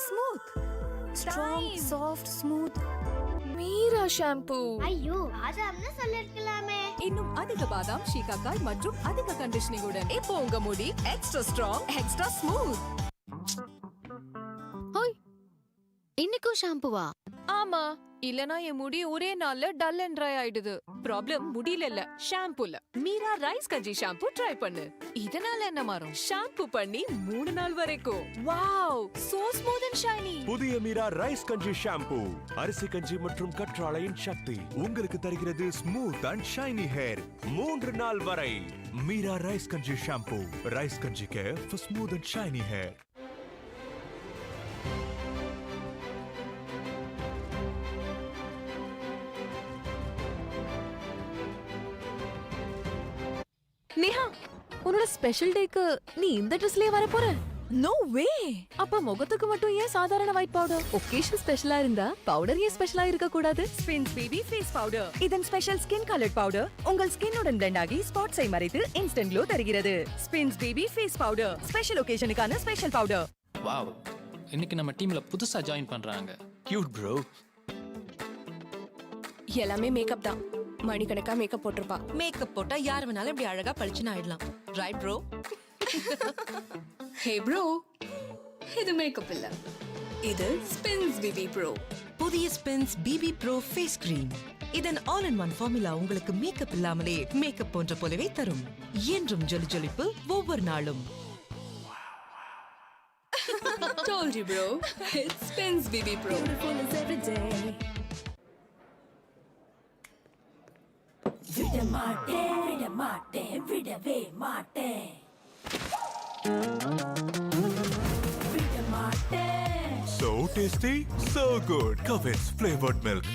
Smooth, strong, soft, smooth. Meera shampoo. ஐயோ, பாதாம்னு சொல்லிருக்கலாமே. இன்னும் அதிக பாதாம், ஷீகாக்காய் மற்றும் அதிக கண்டிஷனிங்குடன் இப்போ உங்க முடி எக்ஸ்ட்ரா ஸ்ட்ராங், எக்ஸ்ட்ரா ஸ்மூத். ஹோய், இன்னைக்கும் ஷாம்புவா? ஆமா, இல்லனா என் முடி ஒரே நாள்ல டல் அண்ட் ட்ரை ஆயிடுது. ப்ராப்ளம் முடியல இல்ல, ஷாம்புல. Meera rice kanji shampoo try பண்ணு. இதனால என்ன மாறும்? ஷாம்பு பண்ணி 3 நாள் வரைக்கும். Wow, so smooth and shiny. புதிய மீரா ரைஸ் கஞ்சி ஷாம்பு அரிசி கஞ்சி மற்றும் கற்றாழையின் சக்தி உங்களுக்கு தருகிறது ஸ்மூத் அண்ட் ஷைனி ஹேர் 3 நாள் வரை. Meera rice kanji shampoo, rice kanji care for smooth and shiny hair. Neha, உன்னோட ஸ்பெஷல் டேக்கு நீ இந்த ட்ரெஸ்லயே வர போற? No way. அப்ப முகத்துக்கு மட்டும் ஏன் சாதாரண ஒயிட் பவுடர்? ஒகேஷன் ஸ்பெஷலா இருந்தா பவுடர் ஏன் ஸ்பெஷலா இருக்க கூடாது? Spinz baby face powder. இதன் ஸ்பெஷல் ஸ்கின் கலர் பவுடர் உங்கள் ஸ்கின்னுடன் பிளெண்ட் ஆகி ஸ்பாட்ஸை மறைத்து இன்ஸ்டன்ட் க்ளோ தருகிறது. Spinz baby face powder, special ஒகேஷனுக்கான ஸ்பெஷல் பவுடர். வாவ், இன்னைக்கு நம்ம டீம்ல புதுசா ஜாயின் பண்றாங்க. Cute bro. எல்லாமே மேக்கப் தான். மணிக்கணக்கா மேக்கப் போட்டிருப்பா. மேக்கப் போட்டா யார் வேணாலும் இப்படி அழகா பளிச்சுன்னு ஆயிடலாம். Right bro? ஹே ப்ரோ, இது மேக்கப் இல்ல, இது ஸ்பின்ஸ் பிபி ப்ரோ. புதிய Spinz BB Pro face cream. இதன் ஆல் இன் ஒன் ஃபார்முலா உங்களுக்கு மேக்கப் இல்லாமலே மேக்கப் போன்ற போலவே தரும். என்றும் ஜொலி ஜொலிப்பு ஒவ்வொரு நாளும். Told you bro, it's spins BB Pro. Beautiful is every day. விட மாட்டேன், விட மாட்டேன், விடவே மாட்டேன். விட மாட்டேன். So tasty, so good. Cavinkare flavored milk.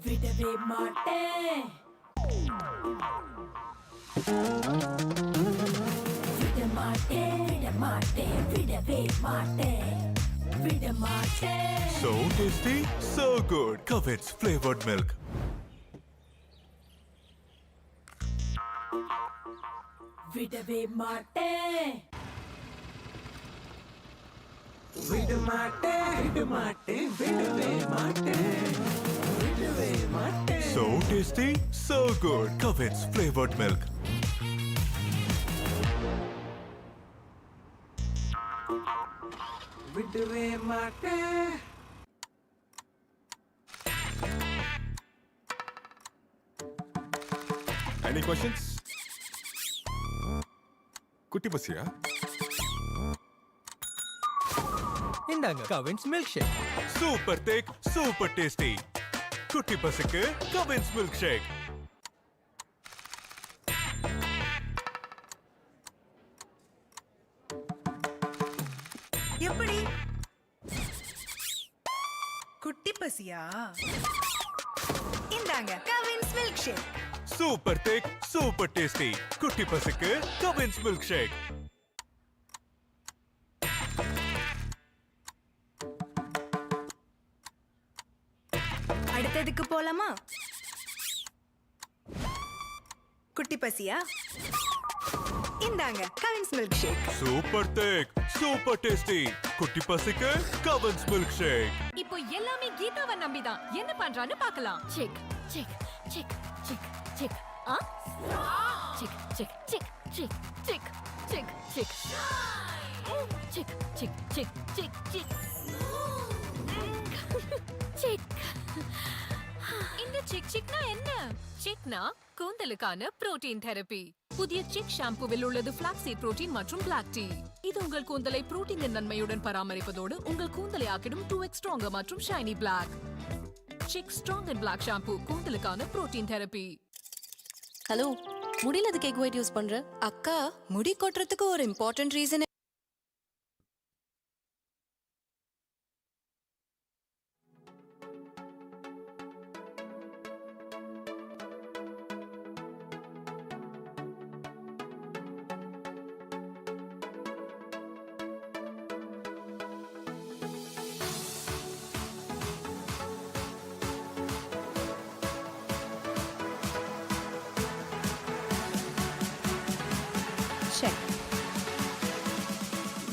விடவே மாட்டேன். விட மாட்டேன், விட மாட்டேன், விடவே மாட்டேன். விட மாட்டேன். So tasty, so good. Cavinkare flavored milk. விடவே மாட்டேன். விட மாட்டேன், விட மாட்டேன், விடவே மாட்டேன். விடவே மாட்டேன். So tasty, so good. Cavinkare flavored milk. விடவே மாட்டேன். Any questions? குட்டி பசியா? இந்தாங்க கவின்ஸ் மில்க் ஷேக். சூப்பர் திக், சூப்பர் டேஸ்டி. குட்டி பசிக்கு கவின்ஸ் மில்க் ஷேக். எப்படி? குட்டி பசியா? இந்தாங்க கவின்ஸ் மில்க் ஷேக். சூப்பர் திக், சூப்பர் டேஸ்டி. குட்டி பசிக்கு கவின்ஸ் மில்க் ஷேக். அடுத்ததுக்கு போலாமா? குட்டி பசியா? இந்தாங்க கவின்ஸ் மில்க் ஷேக். சூப்பர் திக், சூப்பர் டேஸ்டி. குட்டி பசிக்கு கவின்ஸ் மில்க் ஷேக். இப்போ எல்லாமே கீதாவை நம்பிதான். என்ன பண்றான்னு பார்க்கலாம். செக் செக் செக் செக் செக். ஆ? செக் செக் செக் செக் செக் செக் செக். செக் செக் செக் செக் செக். செக். இந்த செக் செக்னா என்ன? செக்னா கூந்தலுக்கான புரோட்டீன் தெரபி. புதிய செக் ஷாம்புவில் உள்ளது பிளாக்ஸீட் புரோட்டீன் மற்றும் பிளாக் டீ. இது உங்கள் கூந்தலை புரோட்டீனின் நன்மையுடன் பராமரிப்பதோடு உங்கள் கூந்தலை ஆக்கிடும் 2x ஸ்ட்ராங்கர் மற்றும் shiny black. Chik strong and black shampoo கூந்தலுக்கான புரோட்டீன் தெரபி. ஹலோ, முடியல அதுக்கு எக் ஒயிட் யூஸ் பண்ற? அக்கா, முடி கொட்டுறதுக்கு ஒரு important reason. Check.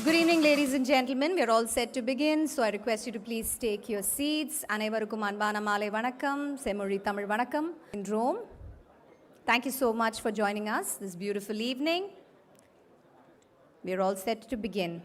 Good evening, ladies and gentlemen. We are all set to begin, so I request you to please take your seats. Anaivarukkum anbana maalai vanakkam, semori Tamil vanakkam in Rome. Thank you so much for joining us this beautiful evening. We are all set to begin.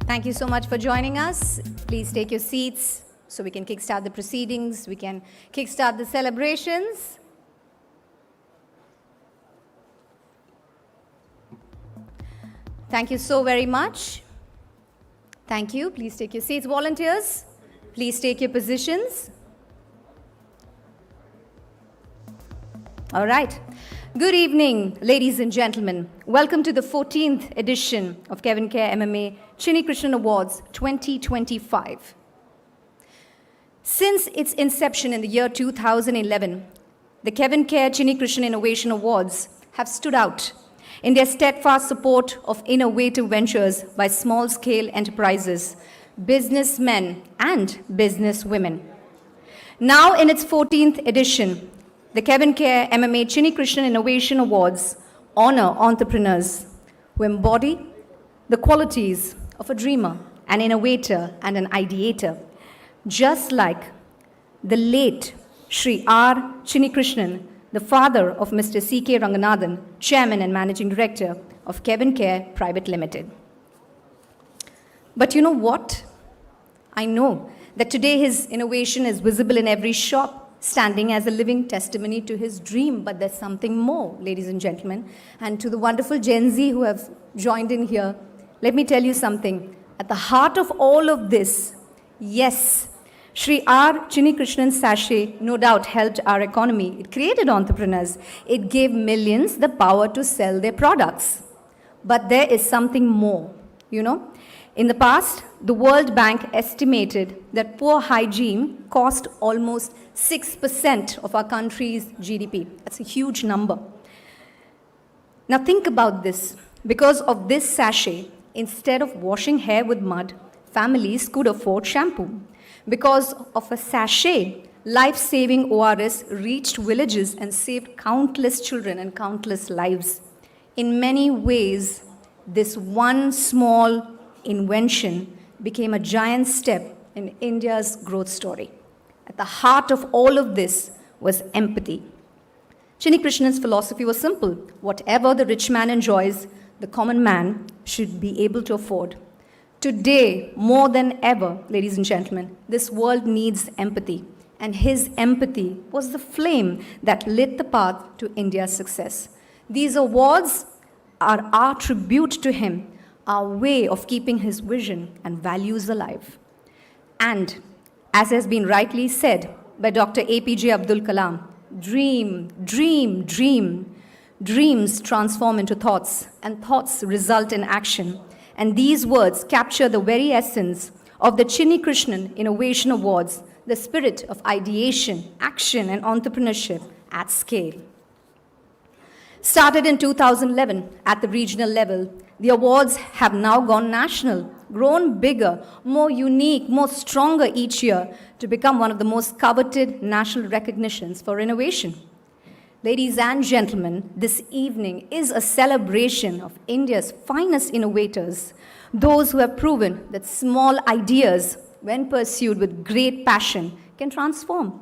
Thank you so much for joining us. Please take your seats so we can kickstart the proceedings, we can kickstart the celebrations. Thank you so very much. Thank you. Please take your seats. Volunteers, please take your positions. All right. Good evening, ladies and gentlemen. Welcome to the 14th edition of Cavinkare MMA Chinnikrishnan Awards 2025. Since its inception in the year 2011, the Cavinkare Chinnikrishnan Innovation Awards have stood out in their steadfast support of innovative ventures by small-scale enterprises, businessmen and businesswomen. Now in its 14th edition, the Cavinkare MMA Chinnikrishnan Innovation Awards honor entrepreneurs who embody the qualities of a dreamer, an innovator, and an ideator, just like the late Shri R. Chinnikrishnan, the father of Mr. CK Ranganathan, Chairman and Managing Director of Cavinkare Private Limited. But you know what? I know that today his innovation is visible in every shop, standing as a living testimony to his dream. But there's something more, ladies and gentlemen. And to the wonderful Gen Z who have joined in here, let me tell you something. At the heart of all of this, yes, Shri R. Chinnikrishnan sachet no doubt helped our economy. It created entrepreneurs. It gave millions the power to sell their products. But there is something more, you know. In the past, the World Bank estimated that poor hygiene cost almost 6% of our country's GDP. That's a huge number. Now think about this. Because of this sachet, instead of washing hair with mud, families could afford shampoo. Because of a sachet, life-saving ORS reached villages and saved countless children and countless lives. In many ways, this one small invention became a giant step in India's growth story. At the heart of all of this was empathy. Chinnikrishnan's philosophy was simple. Whatever the rich man enjoys, the common man should be able to afford. Today, more than ever, ladies and gentlemen, this world needs empathy. And his empathy was the flame that lit the path to India's success. These awards are our tribute to him, our way of keeping his vision and values alive. And as has been rightly said by Dr. APJ Abdul Kalam, dream, dream, dream. Dreams transform into thoughts, and thoughts result in action. And these words capture the very essence of the Chinnikrishnan Innovation Awards, the spirit of ideation, action, and entrepreneurship at scale. Started in 2011 at the regional level, the awards have now gone national, grown bigger, more unique, more stronger each year to become one of the most coveted national recognitions for innovation. Ladies and gentlemen, this evening is a celebration of India's finest innovators, those who have proven that small ideas, when pursued with great passion, can transform,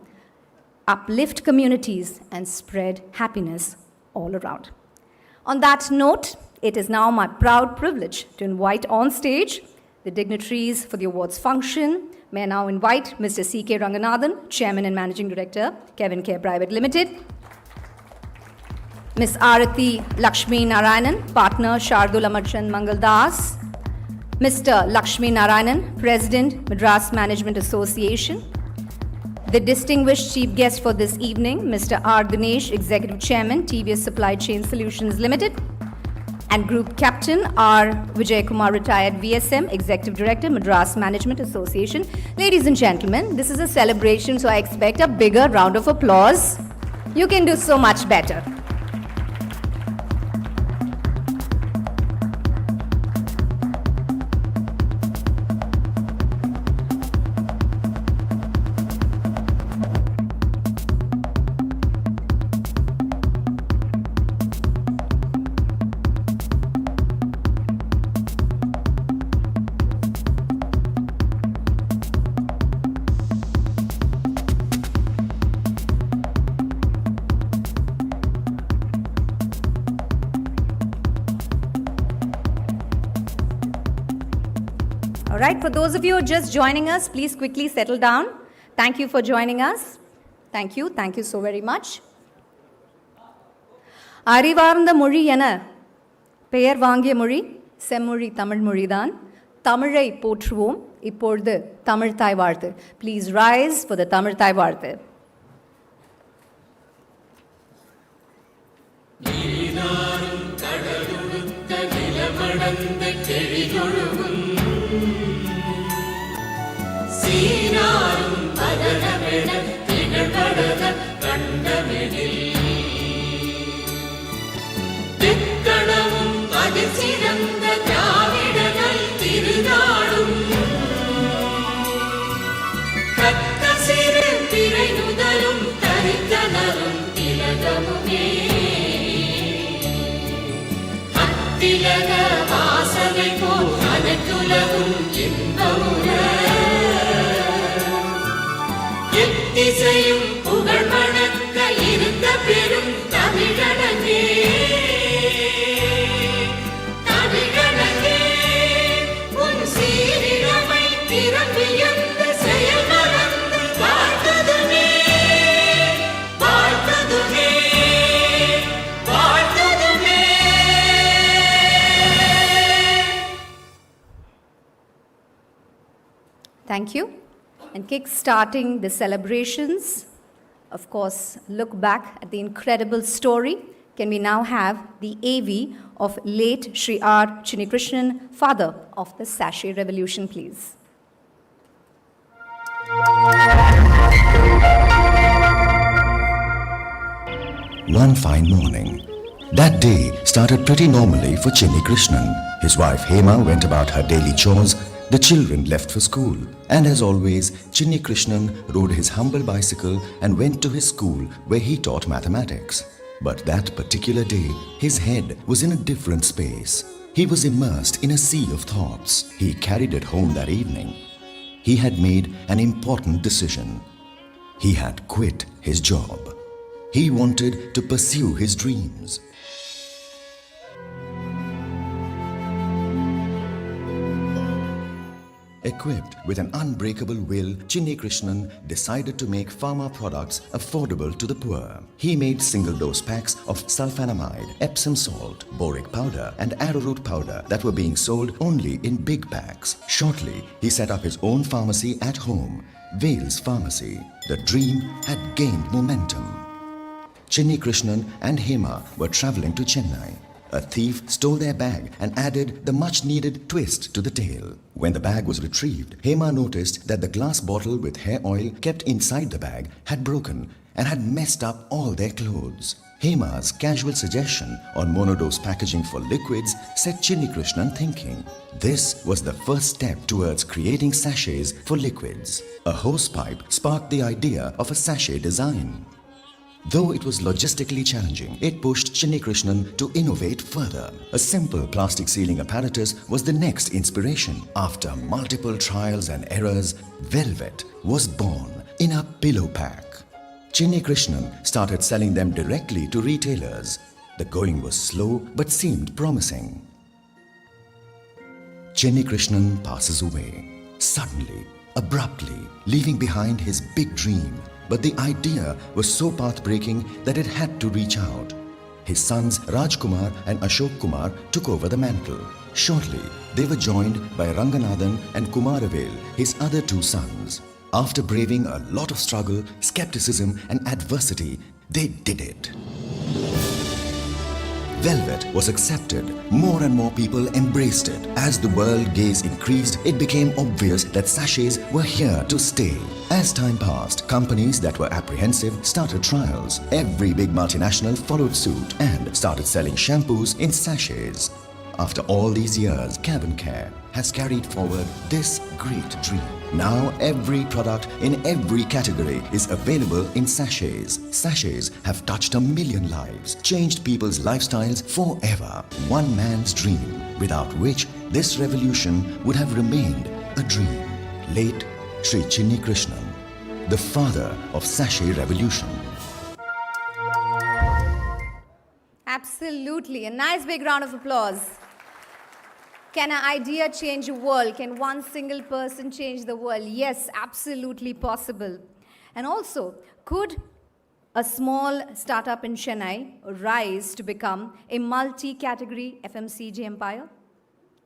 uplift communities, and spread happiness all around. On that note, it is now my proud privilege to invite on stage the dignitaries for the awards function. May I now invite Mr. CK Ranganathan, Chairman and Managing Director, Cavinkare Private Limited. Ms. Arati Lakshmi Narayanan, Partner Shardul Amarchand Mangaldas, Mr. Lakshmi Narayanan, President, Madras Management Association, the distinguished chief guest for this evening, Mr. R. Dinesh, Executive Chairman, TVS Supply Chain Solutions Limited, and Group Captain R. Vijay Kumar, retired VSM, Executive Director, Madras Management Association. Ladies and gentlemen, this is a celebration, so I expect a bigger round of applause. You can do so much better. All right, for those of you who are just joining us, please quickly settle down. Thank you for joining us. Thank you so very much. அறிவார்ந்த மொழி என பெயர் வாங்கிய மொழி செம்மொழி தமிழ் மொழிதான். தமிழை போற்றுவோம். இப்பொழுது தமிழ் தாய் வாழ்த்து. Please rise for the Tamil தாய் வாழ்த்து. நீனாரும் கடலுடுத்த நிலமடந்த கெழியொழுகும் சீனாரும் பதனமென திகழ்படத கண்டமெனில் திக்கணமும் அதிசிறந்த திராவிடர்கள் திருநாடும் கத்த சிறு பிறை நுதலும் தரித்தனரும் திலகமுமே அத்திலக வாசனை போல் அனைத்துலகும் இன்பமுற எத்திசையும் புகழ் மணக்க இருந்த பெரும் தமிழனே தமிழனே உன் சீரிழமை திறம்பியந்த செயல் மறந்து வாழ்த்ததுமே வாழ்த்ததுமே வாழ்த்ததுமே. Thank you. And kick-starting the celebrations, of course, look back at the incredible story. Can we now have the AV of late Shri R. Chinnikrishnan, father of the Sachet Revolution, please. One fine morning, that day started pretty normally for Chinnikrishnan. His wife Hema went about her daily chores. The children left for school, and as always, Chinnikrishnan rode his humble bicycle and went to his school where he taught mathematics. But that particular day, his head was in a different space. He was immersed in a sea of thoughts. He carried it home that evening. He had made an important decision. He had quit his job. He wanted to pursue his dreams. Equipped with an unbreakable will, Chinnikrishnan decided to make pharma products affordable to the poor. He made single-dose packs of sulfonamide, Epsom salt, boric powder and arrowroot powder that were being sold only in big packs. Shortly, he set up his own pharmacy at home, Vale's Pharmacy. The dream had gained momentum. Chinnikrishnan and Hema were travelling to Chennai. A thief stole their bag and added the much-needed twist to the tale. When the bag was retrieved, Hema noticed that the glass bottle with hair oil kept inside the bag had broken and had messed up all their clothes. Hema's casual suggestion on monodose packaging for liquids set Chinnikrishnan thinking. This was the first step towards creating sachets for liquids. A hosepipe sparked the idea of a sachet design. Though it was logistically challenging, it pushed Chinnikrishnan to innovate further. A simple plastic sealing apparatus was the next inspiration. After multiple trials and errors, Velvet was born in a pillow pack. Chinnikrishnan started selling them directly to retailers. The going was slow but seemed promising. Chinnikrishnan passes away, suddenly, abruptly, leaving behind his big dream. But the idea was so path-breaking that it had to reach out. His sons Rajkumar and Ashok Kumar took over the mantle. Shortly, they were joined by Ranganathan and Kumaravel, his other two sons. After braving a lot of struggle, skepticism and adversity, they did it. Velvet was accepted. More and more people embraced it. As the world gaze increased, it became obvious that sachets were here to stay. As time passed, companies that were apprehensive started trials. Every big multinational followed suit and started selling shampoos in sachets. After all these years, Cavinkare has carried forward this great dream. Now every product in every category is available in sachets. Sachets have touched 1 million lives, changed people's lifestyles forever. One man's dream, without which this revolution would have remained a dream. Late Shri Chinnikrishnan, the father of sachet revolution. Absolutely. A nice big round of applause. Can an idea change a world? Can one single person change the world? Yes, absolutely possible. And also, could a small startup in Chennai rise to become a multi-category FMCG empire?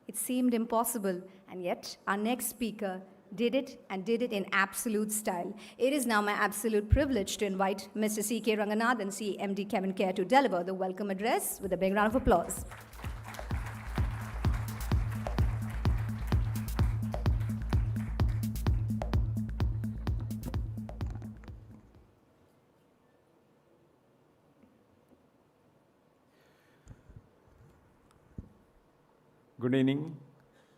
It seemed impossible, and yet our next speaker did it, and did it in absolute style. It is now my absolute privilege to invite Mr. CK Ranganathan, CMD Cavinkare, to deliver the welcome address with a big round of applause. Good evening.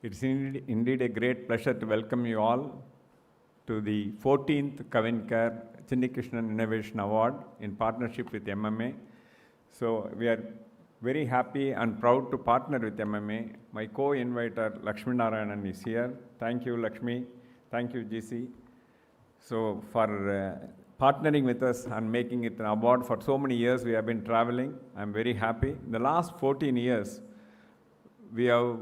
It's indeed a great pleasure to welcome you all to the 14th Cavinkare Chinnikrishnan Innovation Award in partnership with MMA. So we are very happy and proud to partner with MMA. My co-inviter Lakshmi Narayanan is here. Thank you, Lakshmi. Thank you, GC. So for partnering with us and making it an award for so many years we have been traveling. I'm very happy. In the last 14 years, we have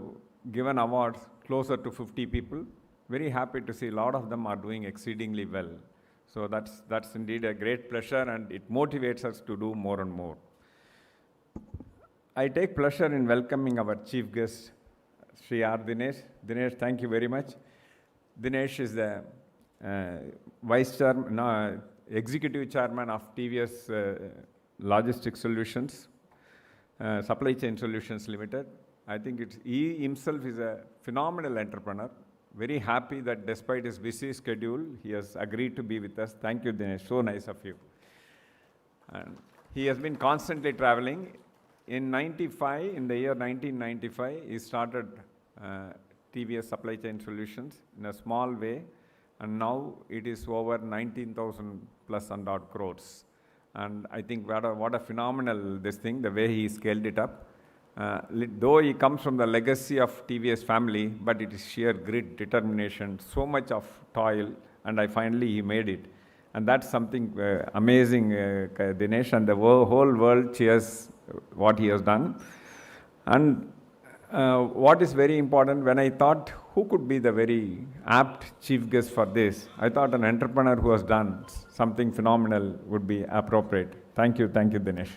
given awards closer to 50 people. Very happy to see a lot of them are doing exceedingly well. So that's indeed a great pleasure, and it motivates us to do more and more. I take pleasure in welcoming our chief guest, Shri R. Dinesh. Dinesh, thank you very much. Dinesh is the executive chairman of TVS Logistics Solutions, Supply Chain Solutions Limited. I think he himself is a phenomenal entrepreneur. Very happy that despite his busy schedule, he has agreed to be with us. Thank you, Dinesh. So nice of you. And he has been constantly traveling. In the year 1995, he started TVS Supply Chain Solutions in a small way, and now it is over 19,000 plus and odd crores. And I think what a phenomenal the way he scaled it up. Though he comes from the legacy of TVS family, but it is sheer grit, determination, so much of toil, and finally he made it. And that's something amazing, Dinesh, and the whole world cheers what he has done. And what is very important, when I thought who could be the very apt chief guest for this, I thought an entrepreneur who has done something phenomenal would be appropriate. Thank you, Dinesh.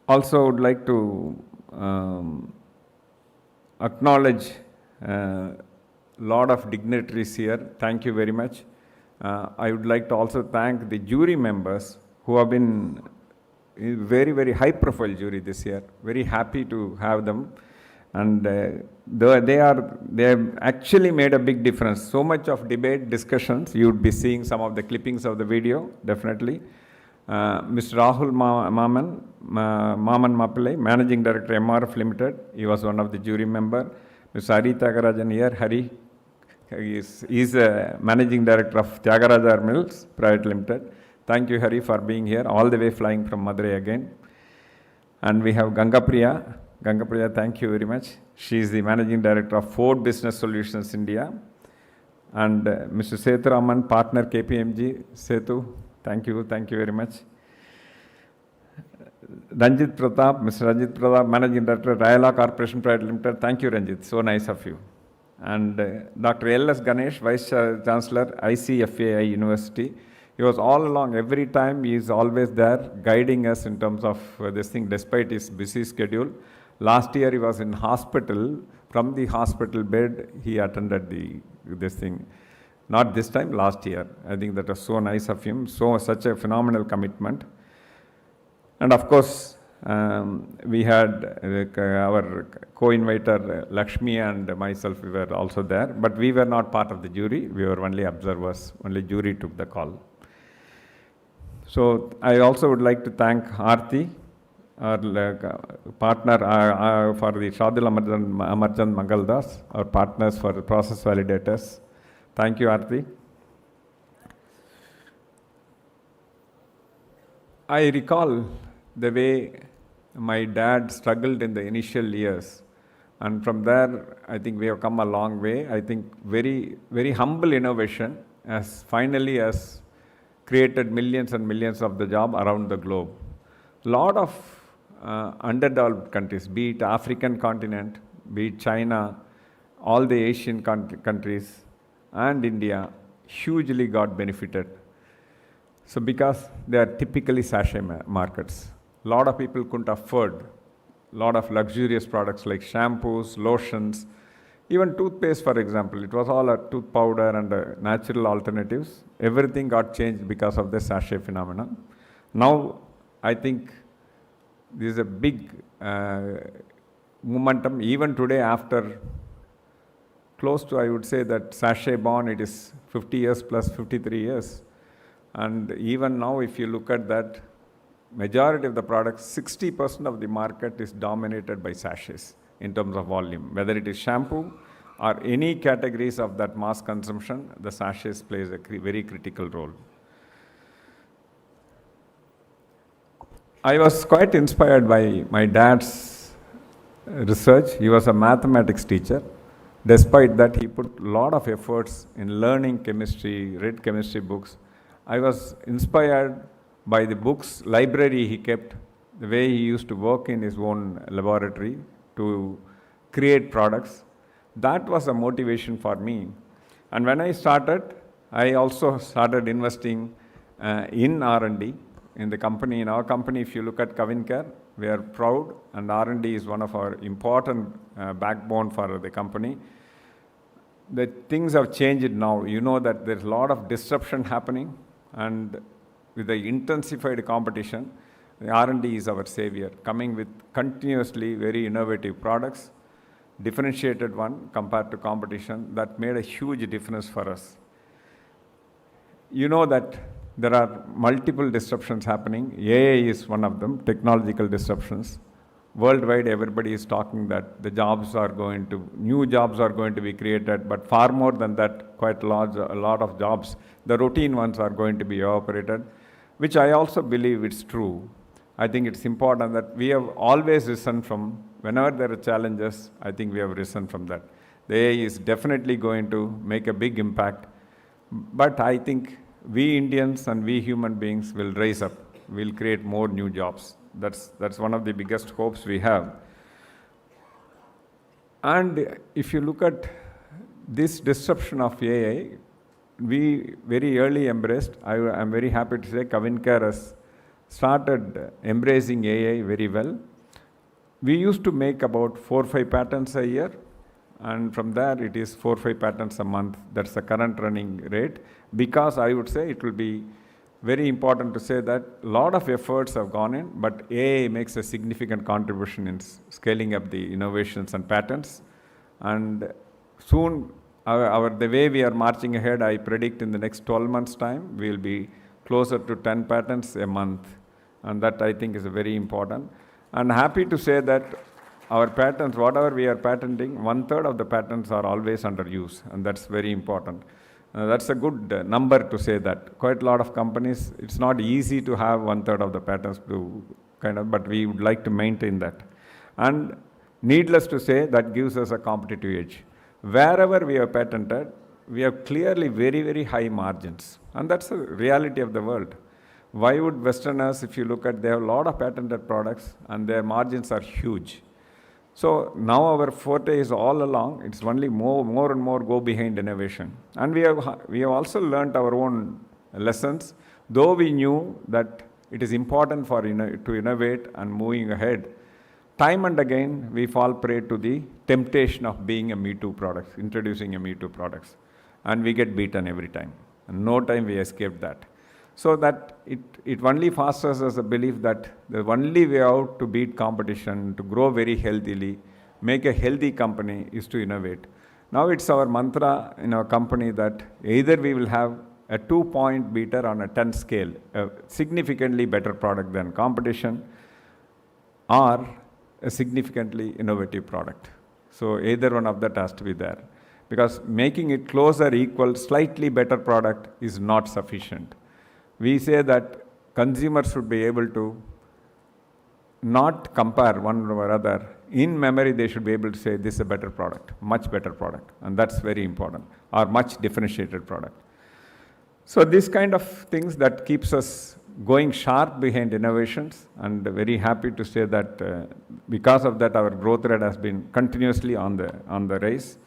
Also would like to acknowledge a lot of dignitaries here. Thank you very much. I would like to also thank the jury members who have been very, very high profile jury this year. Very happy to have them. And they have actually made a big difference. So much of debate, discussions, you would be seeing some of the clippings of the video, definitely. Mr. Rahul Maman Mappillai, Managing Director, MRF Limited. He was one of the jury member. Mr. Hari Tyagarajan here. Hari is a Managing Director of Tyagarajar Mills Private Limited. Thank you, Hari, for being here, all the way flying from Madurai again. And we have Gangapriya. Gangapriya, thank you very much. She is the Managing Director of Ford Business Solutions India. And Mr. Sethuraman, Partner, KPMG. Sethu, thank you very much. Ranjit Pratap, Mr. Ranjit Pratap, Managing Director, Rayala Corporation Private Limited. Thank you, Ranjit. So nice of you. And Dr. L.S. Ganesh, Vice Chancellor, ICFAI University, he was all along, every time he is always there guiding us in terms of this thing despite his busy schedule. Last year he was in hospital. From the hospital bed, he attended this thing. Not this time, last year. I think that was so nice of him, such a phenomenal commitment. And of course, we had our co-inviter Lakshmi and myself, we were also there, but we were not part of the jury, we were only observers, only jury took the call. So I also would like to thank Aarti, our partner for the Shadil Amarchand Mangaldas, our partners for the process validators. Thank you, Aarti. I recall the way my dad struggled in the initial years, and from there I think we have come a long way. I think very, very humble innovation finally has created millions and millions of the job around the globe. Lot of underdeveloped countries, be it African continent, be it China, all the Asian countries and India hugely got benefited. So because they are typically sachet markets. A lot of people couldn't afford a lot of luxurious products like shampoos, lotions, even toothpaste, for example. It was all a tooth powder and natural alternatives. Everything got changed because of the sachet phenomenon. Now, I think this is a big momentum. Even today, after close to, I would say that sachet born, it is 50 years plus 53 years. And even now, if you look at that, majority of the products, 60% of the market is dominated by sachets in terms of volume. Whether it is shampoo or any categories of that mass consumption, the sachets plays a very critical role. I was quite inspired by my dad's research. He was a mathematics teacher. Despite that, he put a lot of efforts in learning chemistry, read chemistry books. I was inspired by the books, library he kept, the way he used to work in his own laboratory to create products. That was a motivation for me. And when I started, I also started investing in R&D in the company. In our company, if you look at Cavinkare, we are proud, and R&D is one of our important backbone for the company. The things have changed now. You know that there's a lot of disruption happening, and with the intensified competition, the R&D is our savior, coming with continuously very innovative products, differentiated one compared to competition. That made a huge difference for us. You know that there are multiple disruptions happening. AI is one of them, technological disruptions. Worldwide, everybody is talking that the new jobs are going to be created, but far more than that, quite a lot of jobs, the routine ones are going to be evaporated, which I also believe it's true. I think it's important that we have always risen from, whenever there are challenges, I think we have risen from that. The AI is definitely going to make a big impact, but I think we Indians and we human beings will rise up, will create more new jobs. That's one of the biggest hopes we have. And if you look at this disruption of AI, we very early embraced. I'm very happy to say Cavinkare has started embracing AI very well. We used to make about 4 or 5 patents a year, and from there it is 4 or 5 patents a month. That's the current running rate, because I would say it will be very important to say that a lot of efforts have gone in, but AI makes a significant contribution in scaling up the innovations and patents. And soon, the way we are marching ahead, I predict in the next 12 months' time, we will be closer to 10 patents a month. And that, I think, is very important. And happy to say that our patents, whatever we are patenting, 1/3 of the patents are always under use, and that's very important. That's a good number to say that. Quite a lot of companies, it's not easy to have 1/3 of the patents but we would like to maintain that. And needless to say, that gives us a competitive edge. Wherever we have patented, we have clearly very, very high margins. And that's the reality of the world. Why would Westerners, if you look at, they have a lot of patented products and their margins are huge. So now our forte is all along, it's only more and more go behind innovation. And we have also learnt our own lessons, though we knew that it is important to innovate and moving ahead. Time and again, we fall prey to the temptation of being a Me Too product, introducing a Me Too products. And we get beaten every time. And no time we escape that. So that it only fosters us a belief that the only way out to beat competition, to grow very healthily, make a healthy company is to innovate. Now it's our mantra in our company that either we will have a 2-point beater on a 10 scale, a significantly better product than competition, or a significantly innovative product. So either one of that has to be there. Because making it closer, equal, slightly better product is not sufficient. We say that consumers should be able to not compare one or other. In memory, they should be able to say this is a better product, much better product, and that's very important, or much differentiated product. So these kind of things that keeps us going sharp behind innovations, and very happy to say that because of that our growth rate has been continuously on the rise.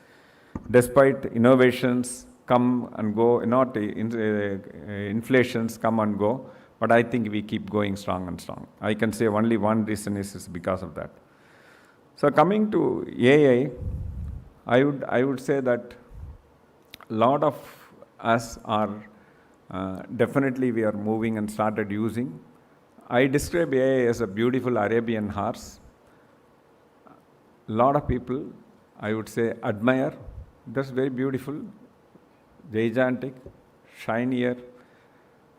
Despite innovations come and go, not inflations come and go, but I think we keep going strong and strong. I can say only one reason is because of that. So coming to AI, I would say that a lot of us are definitely we are moving and started using. I describe AI as a beautiful Arabian horse. A lot of people, I would say, admire. That's very beautiful, gigantic, shinier,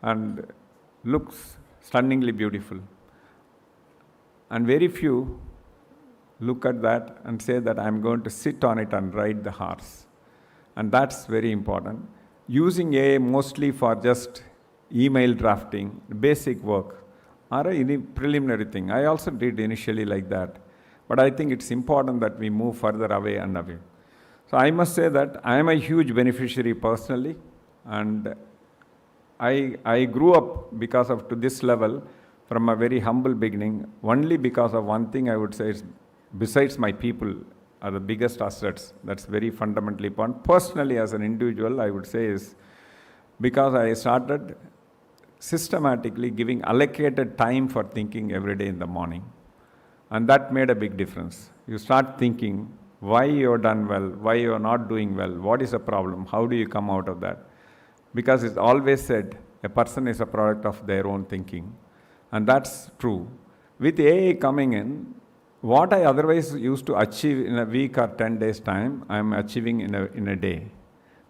and looks stunningly beautiful. And very few look at that and say that I'm going to sit on it and ride the horse. And that's very important. Using AI mostly for just email drafting, basic work, or a preliminary thing. I also did initially like that. But I think it's important that we move further away and away. So I must say that I am a huge beneficiary personally, and I grew up because of to this level from a very humble beginning, only because of one thing I would say is, besides my people are the biggest assets, that's very fundamentally important. Personally as an individual, I would say is because I started systematically giving allocated time for thinking every day in the morning. And that made a big difference. You start thinking why you're done well, why you're not doing well, what is the problem, how do you come out of that? Because it's always said a person is a product of their own thinking. And that's true. With AI coming in, what I otherwise used to achieve in a week or 10 days time, I'm achieving in a day.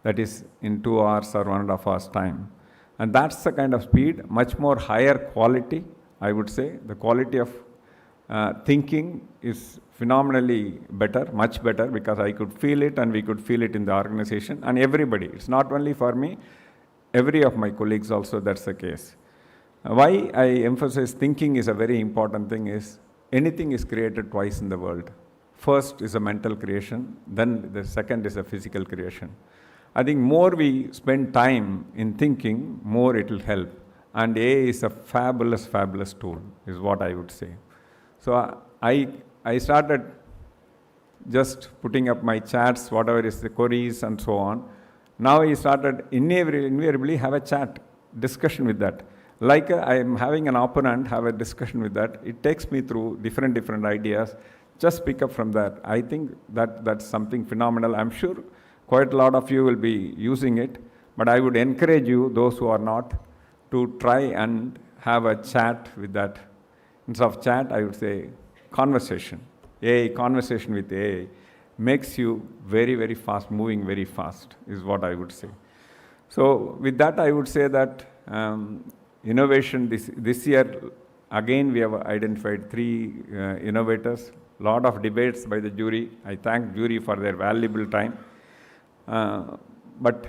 That is in 2 hours or 1.5 hours time. And that's the kind of speed, much more higher quality, I would say. The quality of thinking is phenomenally better, much better, because I could feel it and we could feel it in the organization and everybody. It's not only for me, every of my colleagues also that's the case. Why I emphasize thinking is a very important thing is anything is created twice in the world. First is a mental creation, then the second is a physical creation. I think more we spend time in thinking, more it will help. And AI is a fabulous, fabulous tool, is what I would say. So I started just putting up my chats, whatever is the queries and so on. Now I started invariably have a chat, discussion with that. Like I am having an opponent, have a discussion with that. It takes me through different ideas. Just pick up from that. I think that's something phenomenal. I'm sure quite a lot of you will be using it, but I would encourage you, those who are not, to try and have a chat with that. Instead of chat, I would say conversation. Conversation with AI makes you very, very fast, moving very fast, is what I would say. So with that, I would say that innovation this year, again, we have identified 3 innovators. Lot of debates by the jury. I thank jury for their valuable time. But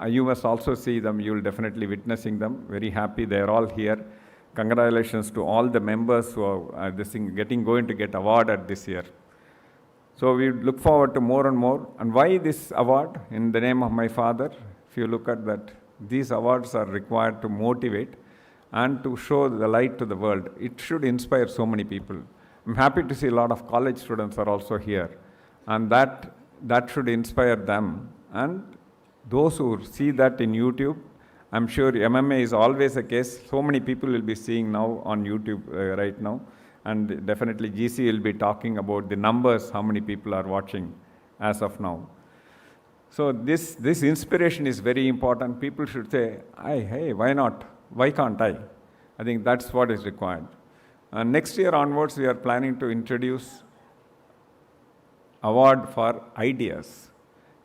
you must also see them. You will definitely witnessing them. Very happy they are all here. Congratulations to all the members who are going to get awarded this year. So we look forward to more and more. And why this award? In the name of my father, if you look at that, these awards are required to motivate and to show the light to the world. It should inspire so many people. I'm happy to see a lot of college students are also here, and that should inspire them. And those who see that in YouTube, I'm sure MMA is always a case. So many people will be seeing now on YouTube right now, and definitely GC will be talking about the numbers, how many people are watching as of now. So this inspiration is very important. People should say, hey, why not? Why can't I? I think that's what is required. And next year onwards, we are planning to introduce award for ideas.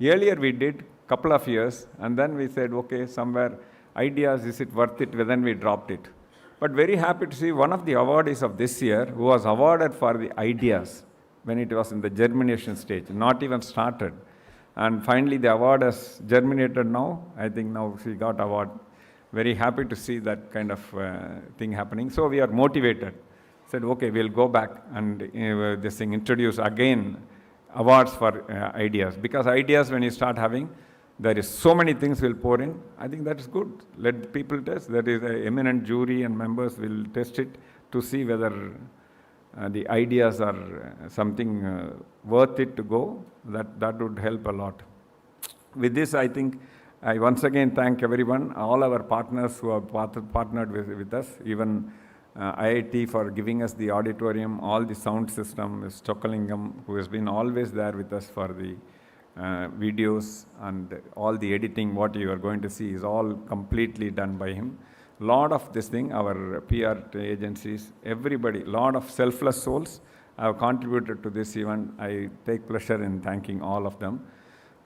Earlier we did couple of years, and then we said, okay, somewhere ideas, is it worth it? Then we dropped it. But very happy to see one of the awardees of this year who was awarded for the ideas when it was in the germination stage, not even started. And finally the award has germinated now. I think now she got award. Very happy to see that kind of thing happening. So we are motivated. Said, okay, we'll go back and this thing introduce again awards for ideas. Because ideas, when you start having, there is so many things will pour in. I think that is good. Let people test. There is an eminent jury and members will test it to see whether the ideas are something worth it to go. That would help a lot. With this, I think I once again thank everyone, all our partners who have partnered with us, even IIT for giving us the auditorium, all the sound system, Stokkalingam, who has been always there with us for the videos, and all the editing, what you are going to see is all completely done by him. Lot of this thing, our PR agencies, everybody, lot of selfless souls have contributed to this event. I take pleasure in thanking all of them.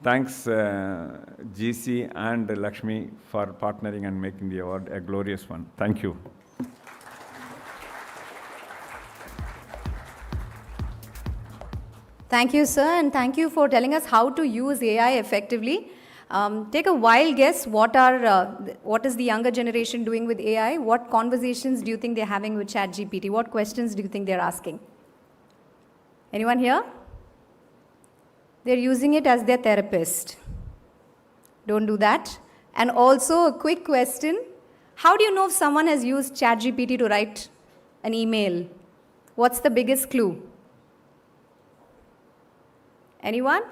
Thanks GC and Lakshmi for partnering and making the award a glorious one. Thank you. Thank you, sir, and thank you for telling us how to use AI effectively. Take a wild guess, what is the younger generation doing with AI? What conversations do you think they're having with ChatGPT? What questions do you think they're asking? Anyone here? They're using it as their therapist. Don't do that. And also a quick question, how do you know if someone has used ChatGPT to write an email? What's the biggest clue? Anyone?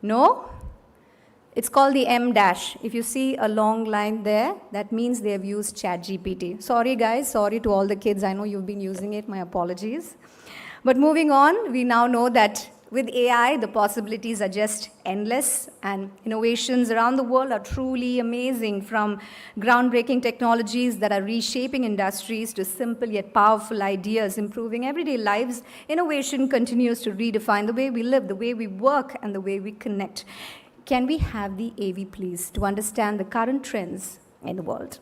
No? It's called the M dash. If you see a long line there, that means they have used ChatGPT. Sorry guys, sorry to all the kids. I know you've been using it, my apologies. But moving on, we now know that with AI, the possibilities are just endless, and innovations around the world are truly amazing, from groundbreaking technologies that are reshaping industries to simple yet powerful ideas improving everyday lives. Innovation continues to redefine the way we live, the way we work, and the way we connect. Can we have the AV, please, to understand the current trends in the world?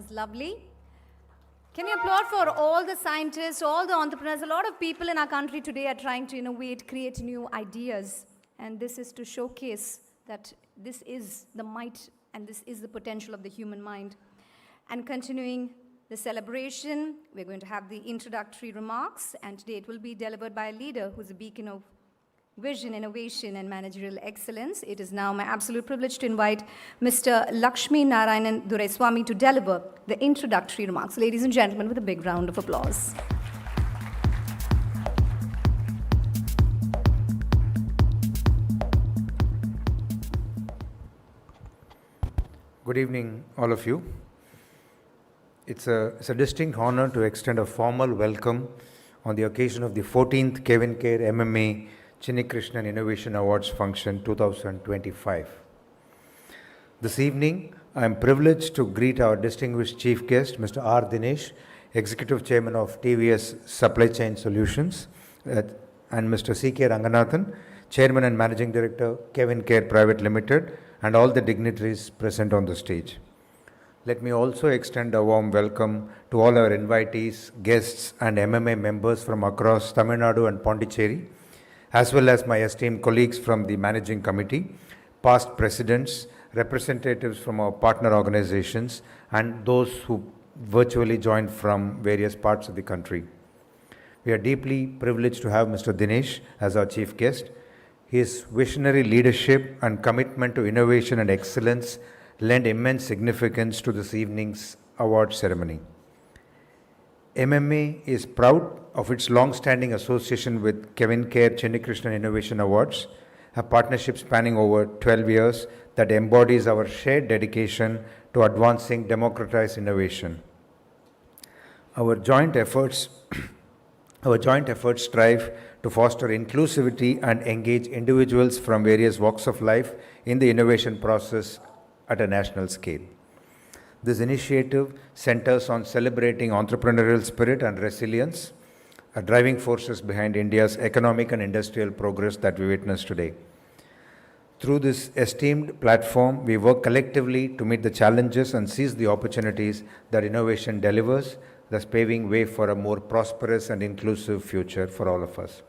was lovely. Can you applaud for all the scientists, all the entrepreneurs? A lot of people in our country today are trying to innovate, create new ideas. And this is to showcase that this is the might and this is the potential of the human mind. And continuing the celebration, we're going to have the introductory remarks. And today it will be delivered by a leader who's a beacon of vision, innovation, and managerial excellence. It is now my absolute privilege to invite Mr. Lakshmi Narayanan Duraiswamy to deliver the introductory remarks. Ladies and gentlemen, with a big round of applause. Good evening, all of you. It's a distinct honor to extend a formal welcome on the occasion of the 14th Cavinkare MMA Chinnikrishnan Innovation Awards function 2025. This evening, I am privileged to greet our distinguished chief guest, Mr. R. Dinesh, Executive Chairman of TVS Supply Chain Solutions, and Mr. CK Ranganathan, Chairman and Managing Director, Cavinkare Private Limited, and all the dignitaries present on the stage. Let me also extend a warm welcome to all our invitees, guests, and MMA members from across Tamil Nadu and Pondicherry, as well as my esteemed colleagues from the Managing Committee, past presidents, representatives from our partner organizations, and those who virtually joined from various parts of the country. We are deeply privileged to have Mr. Dinesh as our chief guest. His visionary leadership and commitment to innovation and excellence lend immense significance to this evening's award ceremony. MMA is proud of its long-standing association with Cavinkare Chinnikrishnan Innovation Awards, a partnership spanning over 12 years that embodies our shared dedication to advancing democratized innovation. Our joint efforts strive to foster inclusivity and engage individuals from various walks of life in the innovation process at a national scale. This initiative centers on celebrating entrepreneurial spirit and resilience, driving forces behind India's economic and industrial progress that we witness today. Through this esteemed platform, we work collectively to meet the challenges and seize the opportunities that innovation delivers, thus paving way for a more prosperous and inclusive future for all of us.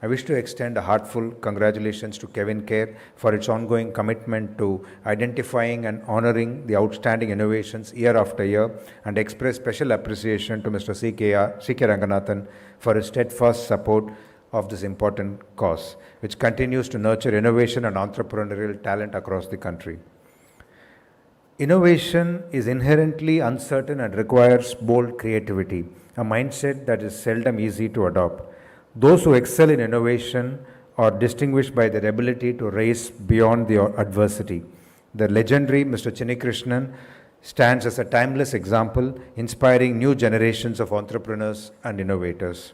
I wish to extend a heartfelt congratulations to Cavinkare for its ongoing commitment to identifying and honoring the outstanding innovations year after year, and express special appreciation to Mr. CK Ranganathan for his steadfast support of this important cause, which continues to nurture innovation and entrepreneurial talent across the country. Innovation is inherently uncertain and requires bold creativity, a mindset that is seldom easy to adopt. Those who excel in innovation are distinguished by their ability to rise beyond the adversity. The legendary Mr. Chinnikrishnan stands as a timeless example, inspiring new generations of entrepreneurs and innovators.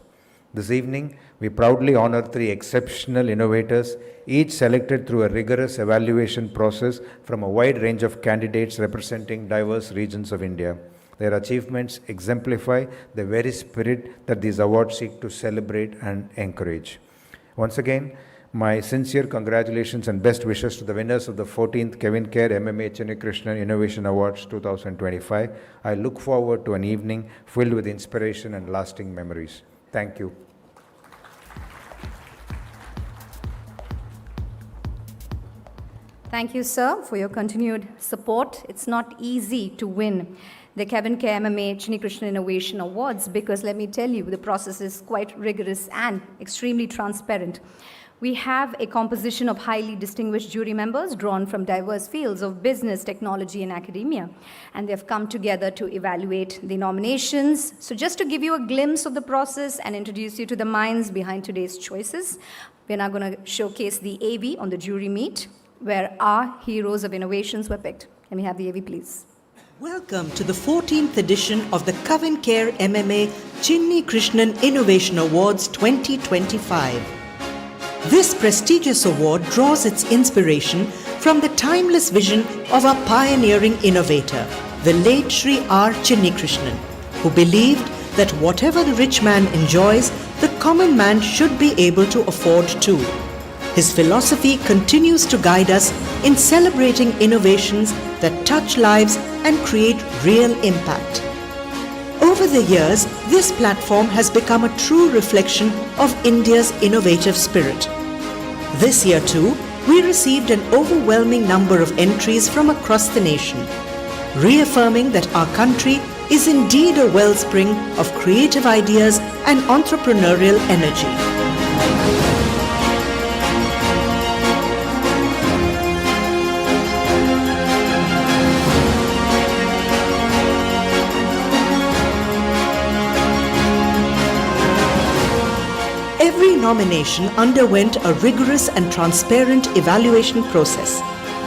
This evening, we proudly honor 3 exceptional innovators, each selected through a rigorous evaluation process from a wide range of candidates representing diverse regions of India. Their achievements exemplify the very spirit that these awards seek to celebrate and encourage. Once again, my sincere congratulations and best wishes to the winners of the 14th Cavinkare MMA Chinnikrishnan Innovation Awards 2025. I look forward to an evening filled with inspiration and lasting memories. Thank you. Thank you, sir, for your continued support. It's not easy to win the Cavinkare MMA Chinnikrishnan Innovation Awards because, let me tell you, the process is quite rigorous and extremely transparent. We have a composition of highly distinguished jury members drawn from diverse fields of business, technology, and academia, and they've come together to evaluate the nominations. So just to give you a glimpse of the process and introduce you to the minds behind today's choices, we're now going to showcase the AV on the jury meet, where our heroes of innovations were picked. Can we have the AV, please? Welcome to the 14th edition of the Cavinkare MMA Chinnikrishnan Innovation Awards 2025. This prestigious award draws its inspiration from the timeless vision of our pioneering innovator, the late Shri R. Chinnikrishnan, who believed that whatever the rich man enjoys, the common man should be able to afford too. His philosophy continues to guide us in celebrating innovations that touch lives and create real impact. Over the years, this platform has become a true reflection of India's innovative spirit. This year too, we received an overwhelming number of entries from across the nation, reaffirming that our country is indeed a wellspring of creative ideas and entrepreneurial energy. Every nomination underwent a rigorous and transparent evaluation process,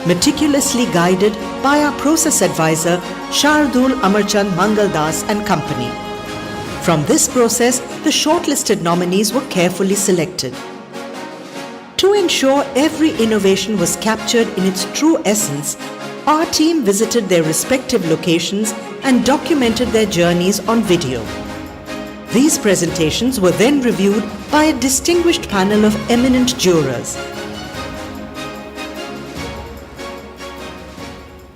meticulously guided by our process advisor, Shardul Amarchand Mangaldas and Company. From this process, the shortlisted nominees were carefully selected. To ensure every innovation was captured in its true essence, our team visited their respective locations and documented their journeys on video. These presentations were then reviewed by a distinguished panel of eminent jurors.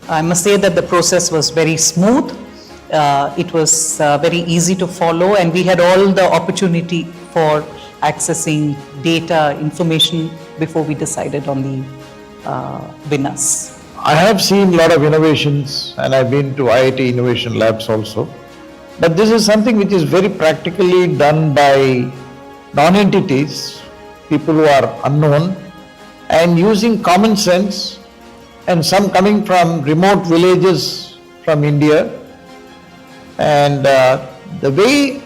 I must say that the process was very smooth. It was very easy to follow, and we had all the opportunity for accessing data, information before we decided on the winners. I have seen a lot of innovations, and I've been to IIT Innovation Labs also. But this is something which is very practically done by non-entities, people who are unknown, and using common sense, and some coming from remote villages from India. And the way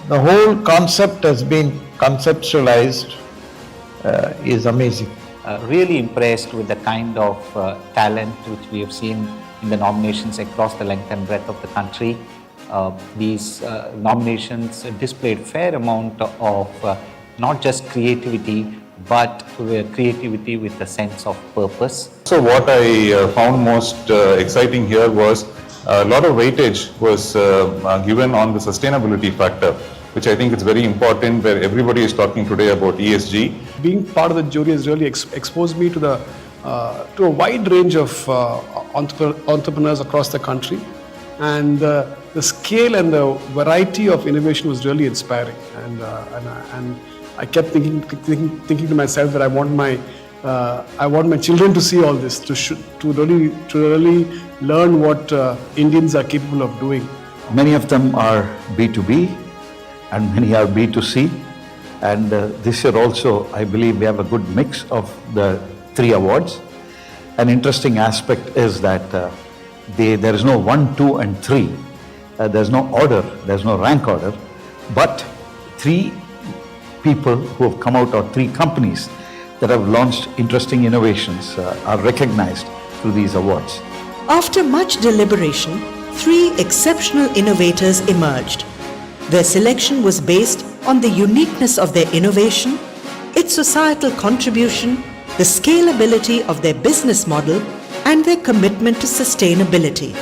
the whole concept has been conceptualized is amazing. Really impressed with the kind of talent which we have seen in the nominations across the length and breadth of the country. These nominations displayed fair amount of not just creativity, but creativity with a sense of purpose. So what I found most exciting here was a lot of weightage was given on the sustainability factor, which I think is very important, where everybody is talking today about ESG. Being part of the jury has really exposed me to a wide range of entrepreneurs across the country, and the scale and the variety of innovation was really inspiring. And I kept thinking to myself that I want my children to see all this, to really learn what Indians are capable of doing. Many of them are B2B and many are B2C. And this year also, I believe we have a good mix of the 3 awards. An interesting aspect is that there is no 1, 2 and 3. There's no order, there's no rank order, but 3 people who have come out, or 3 companies that have launched interesting innovations are recognized through these awards. After much deliberation, 3 exceptional innovators emerged. Their selection was based on the uniqueness of their innovation, its societal contribution, the scalability of their business model, and their commitment to sustainability.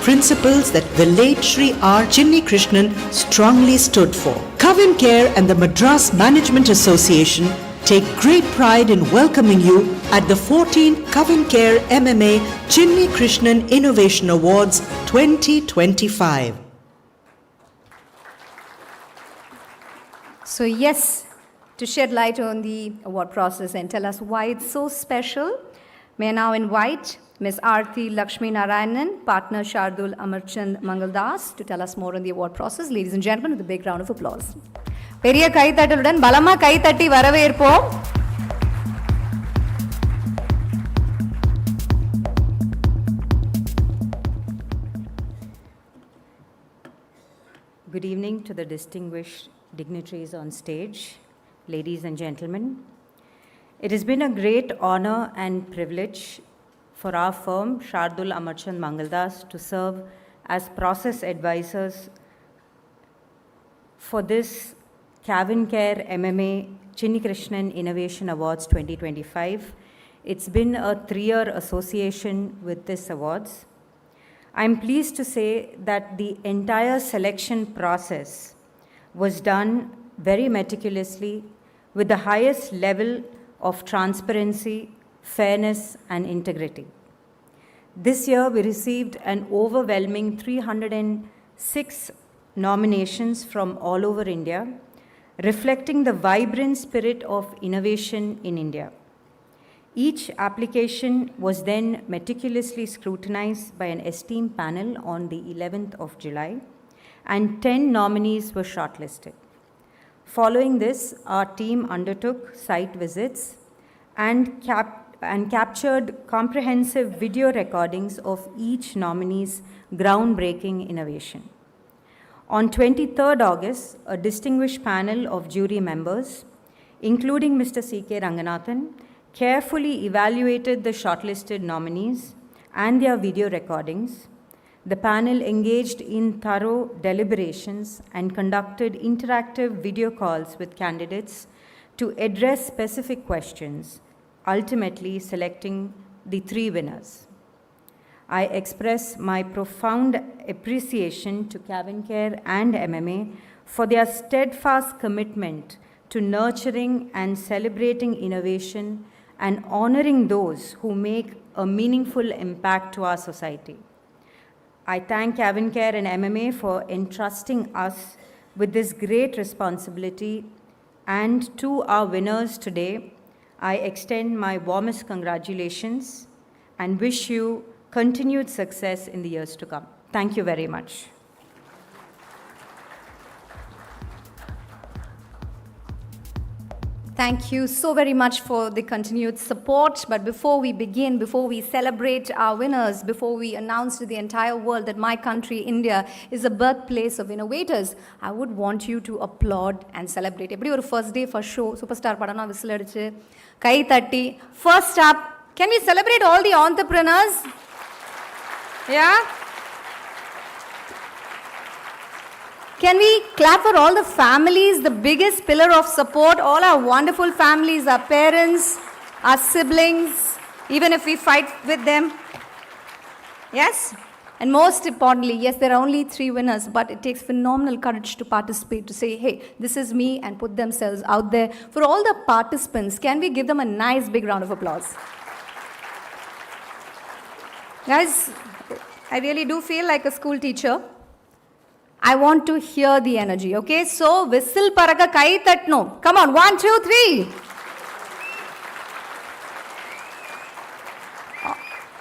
Principles that the late Shri R. Chinnikrishnan strongly stood for. Cavinkare and the Madras Management Association take great pride in welcoming you at the 14th Cavinkare MMA Chinnikrishnan Innovation Awards 2025. So yes, to shed light on the award process and tell us why it's so special, may I now invite Ms. Aarti Lakshmi Narayanan, partner Shardul Amarchand Mangaldas, to tell us more on the award process. Ladies and gentlemen, with a big round of applause. பெரிய கைத்தட்டலுடன் பலமா கைத்தட்டி வரவேற்போம். Good evening to the distinguished dignitaries on stage, ladies and gentlemen. It has been a great honor and privilege for our firm, Shardul Amarchand Mangaldas, to serve as process advisors for this Cavinkare MMA Chinnikrishnan Innovation Awards 2025. It's been a 3-year association with this awards. I'm pleased to say that the entire selection process was done very meticulously with the highest level of transparency, fairness, and integrity. This year, we received an overwhelming 306 nominations from all over India, reflecting the vibrant spirit of innovation in India. Each application was then meticulously scrutinized by an esteemed panel on the 11th of July, and 10 nominees were shortlisted. Following this, our team undertook site visits and captured comprehensive video recordings of each nominee's groundbreaking innovation. On 23rd August, a distinguished panel of jury members, including Mr. CK Ranganathan, carefully evaluated the shortlisted nominees and their video recordings. The panel engaged in thorough deliberations and conducted interactive video calls with candidates to address specific questions, ultimately selecting the 3 winners. I express my profound appreciation to Cavinkare and MMA for their steadfast commitment to nurturing and celebrating innovation and honoring those who make a meaningful impact to our society. I thank Cavinkare and MMA for entrusting us with this great responsibility, and to our winners today, I extend my warmest congratulations and wish you continued success in the years to come. Thank you very much. Thank you so very much for the continued support. But before we begin, before we celebrate our winners, before we announce to the entire world that my country, India, is a birthplace of innovators, I would want you to applaud and celebrate. Every first day for show, superstar padana whistle adichu, kai tatti. First up, can we celebrate all the entrepreneurs? Yeah? Can we clap for all the families, the biggest pillar of support, all our wonderful families, our parents, our siblings, even if we fight with them? Yes? And most importantly, yes, there are only 3 winners, but it takes phenomenal courage to participate, to say, hey, this is me, and put themselves out there. For all the participants, can we give them a nice big round of applause? Guys, I really do feel like a school teacher. I want to hear the energy, okay? So, whistle paraka kai tatno. Come on, 1, 2, 3.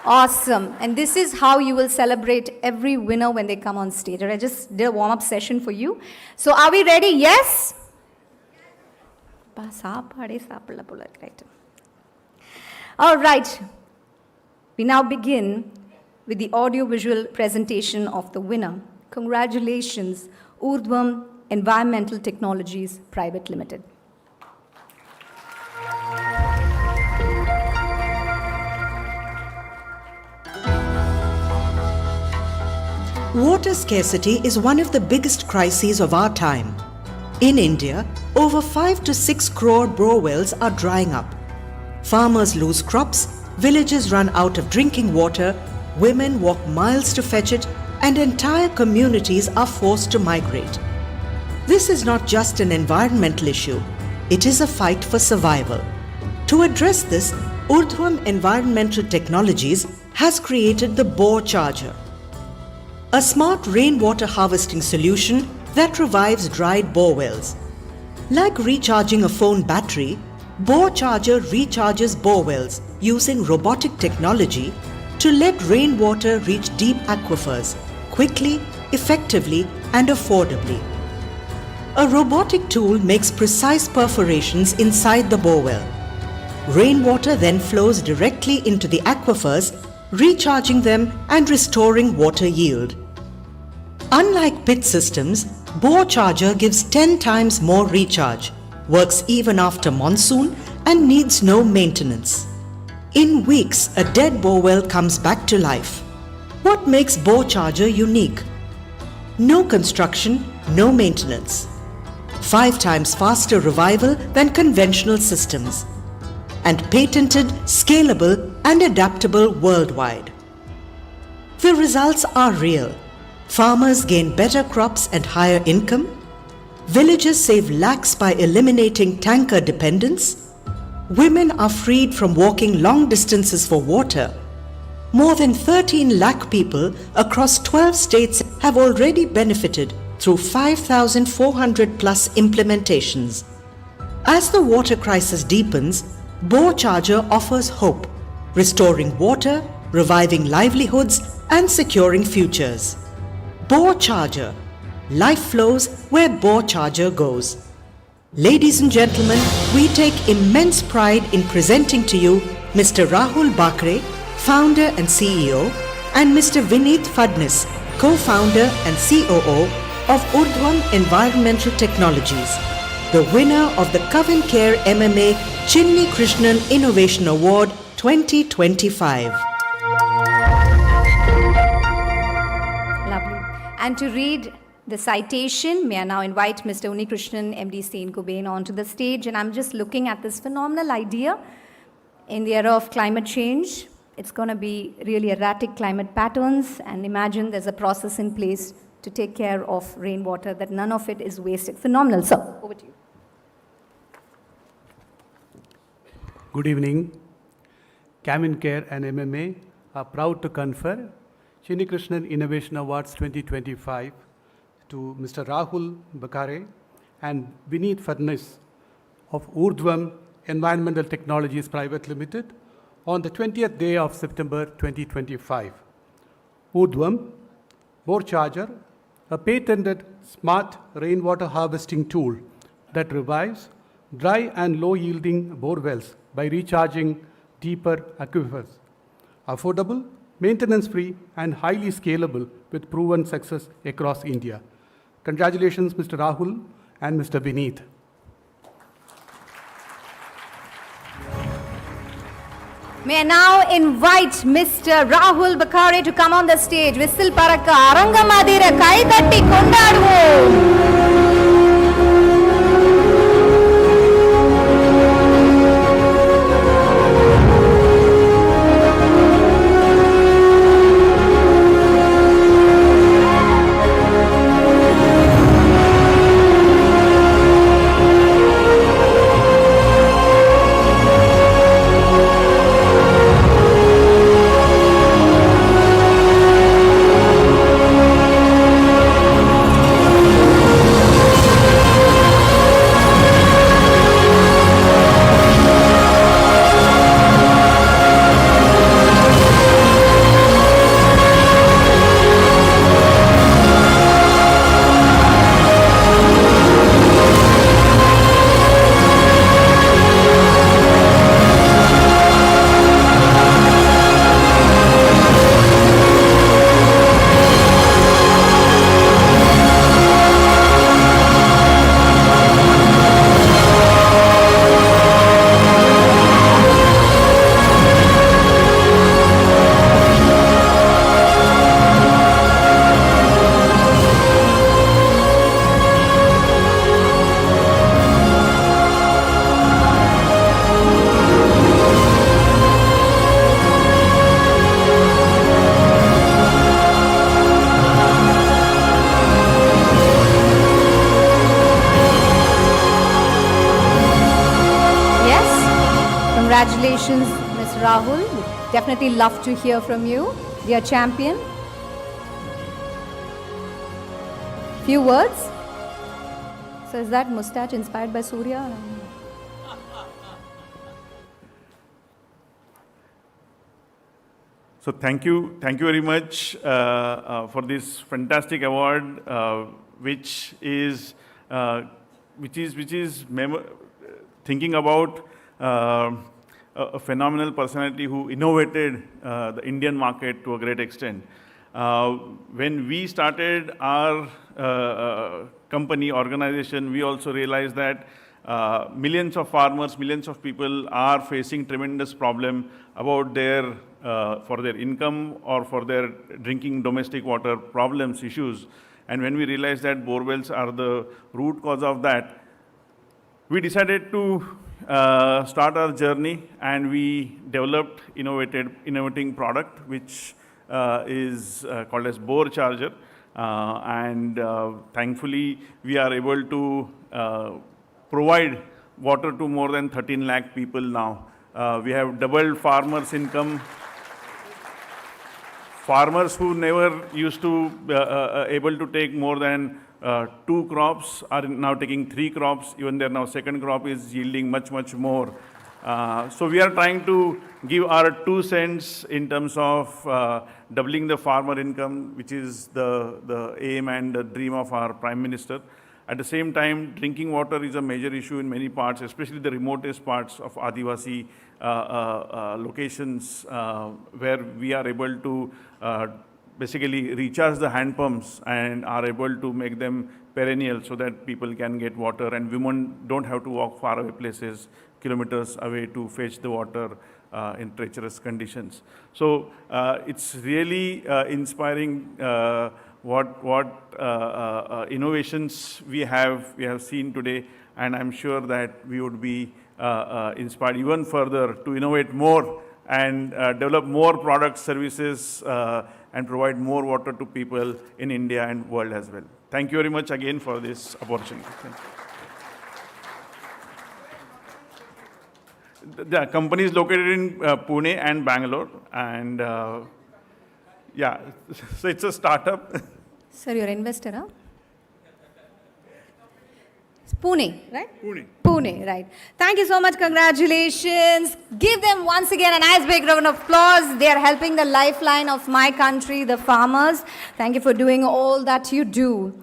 Awesome. And this is how you will celebrate every winner when they come on stage. I just did a warm-up session for you. So, are we ready? Yes? Right. All right. We now begin with the audio-visual presentation of the winner. Congratulations, Urdhvam Environmental Technologies Private Limited. Water scarcity is one of the biggest crises of our time. In India, over 5 to 6 crore bore wells are drying up. Farmers lose crops, villages run out of drinking water, women walk miles to fetch it, and entire communities are forced to migrate. This is not just an environmental issue, it is a fight for survival. To address this, Urdhvam Environmental Technologies has created the Bore Charger, a smart rainwater harvesting solution that revives dried bore wells. Like recharging a phone battery, Bore Charger recharges bore wells using robotic technology to let rainwater reach deep aquifers quickly, effectively, and affordably. A robotic tool makes precise perforations inside the bore well. Rainwater then flows directly into the aquifers, recharging them and restoring water yield. Unlike pit systems, Bore Charger gives 10 times more recharge, works even after monsoon, and needs no maintenance. In weeks, a dead bore well comes back to life. What makes Bore Charger unique? No construction, no maintenance. 5 times faster revival than conventional systems. And patented, scalable, and adaptable worldwide. The results are real. Farmers gain better crops and higher income. Villages save lakhs by eliminating tanker dependence. Women are freed from walking long distances for water. More than 13 lakh people across 12 states have already benefited through 5,400 plus implementations. As the water crisis deepens, Bore Charger offers hope, restoring water, reviving livelihoods, and securing futures. Bore Charger. Life flows where Bore Charger goes. Ladies and gentlemen, we take immense pride in presenting to you Mr. Rahul Bakre, founder and CEO, and Mr. Vineet Fadnis, co-founder and COO of Urdhvam Environmental Technologies, the winner of the Cavinkare MMA Chinnikrishnan Innovation Award 2025. Lovely. And to read the citation, may I now invite Mr. Krishnan, MD Saint Gobain, onto the stage. And I'm just looking at this phenomenal idea in the era of climate change. It's going to be really erratic climate patterns, and imagine there's a process in place to take care of rainwater, that none of it is wasted. Phenomenal. So, over to you. Good evening. Cavinkare and MMA are proud to confer Chinnikrishnan Innovation Awards 2025 to Mr. Rahul Bakare and Vineet Fadnis of Urdhvam Environmental Technologies Private Limited on the 20th day of September 2025. Urdhvam Bore Charger, a patented smart rainwater harvesting tool that revives dry and low-yielding bore wells by recharging deeper aquifers. Affordable, maintenance-free, and highly scalable with proven success across India. Congratulations, Mr. Rahul and Mr. Vineet. May I now invite Mr. Rahul Bakare to come on the stage. Whistle Paraka, Arangamadira, Kaitatti Kondaduvom. Congratulations, Mr. Rahul. We'd definitely love to hear from you, dear champion. Few words. So is that mustache inspired by Surya? So thank you very much for this fantastic award, which is thinking about a phenomenal personality who innovated the Indian market to a great extent. When we started our company organization, we also realized that millions of farmers, millions of people are facing tremendous problem about their for their income or for their drinking domestic water problems, issues. And when we realized that borewells are the root cause of that, we decided to start our journey, and we developed innovating product which is called as Bore Charger. And thankfully, we are able to provide water to more than 13 lakh people now. We have doubled farmers' income. farmers who never used to able to take more than 2 crops are now taking 3 crops. Even their now second crop is yielding much, much more. So we are trying to give our 2 cents in terms of doubling the farmer income, which is the aim and the dream of our Prime Minister. At the same time, drinking water is a major issue in many parts, especially the remotest parts of Adivasi locations, where we are able to basically recharge the hand pumps and are able to make them perennial so that people can get water and women don't have to walk far away places, kilometers away to fetch the water in treacherous conditions. So it's really inspiring what innovations we have seen today, and I'm sure that we would be inspired even further to innovate more and develop more products, services, and provide more water to people in India and world as well. Thank you very much again for this opportunity. Thank you. The company is located in Pune and Bangalore, and yeah, so it's a startup. Sir, you're an investor, huh? It's Pune, right? Pune. Pune, right. Thank you so much. Congratulations. Give them once again a nice big round of applause. They are helping the lifeline of my country, the farmers. Thank you for doing all that you do.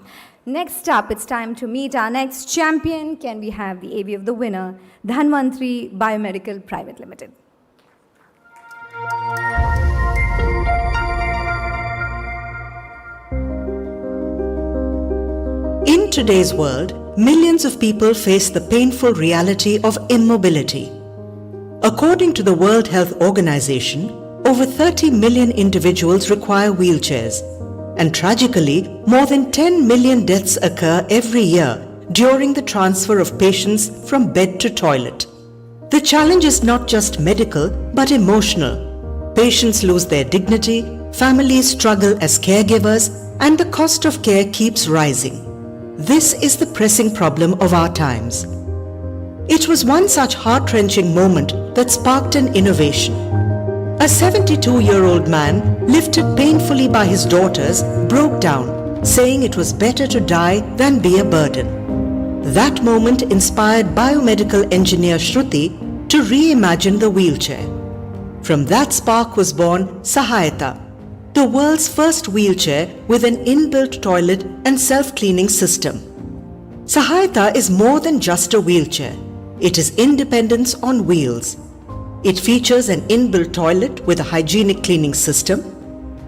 Next up, it's time to meet our next champion. Can we have the AV of the winner, Dhanvantri Biomedical Private Limited. In today's world, millions of people face the painful reality of immobility. According to the World Health Organization, over 30 million individuals require wheelchairs, and tragically, more than 10 million deaths occur every year during the transfer of patients from bed to toilet. The challenge is not just medical, but emotional. Patients lose their dignity, families struggle as caregivers, and the cost of care keeps rising. This is the pressing problem of our times. It was one such heart-wrenching moment that sparked an innovation. A 72-year-old man, lifted painfully by his daughters, broke down, saying it was better to die than be a burden. That moment inspired biomedical engineer Shruti to reimagine the wheelchair. From that spark was born Sahayata, the world's first wheelchair with an inbuilt toilet and self-cleaning system. Sahayata is more than just a wheelchair. It is independence on wheels. It features an inbuilt toilet with a hygienic cleaning system.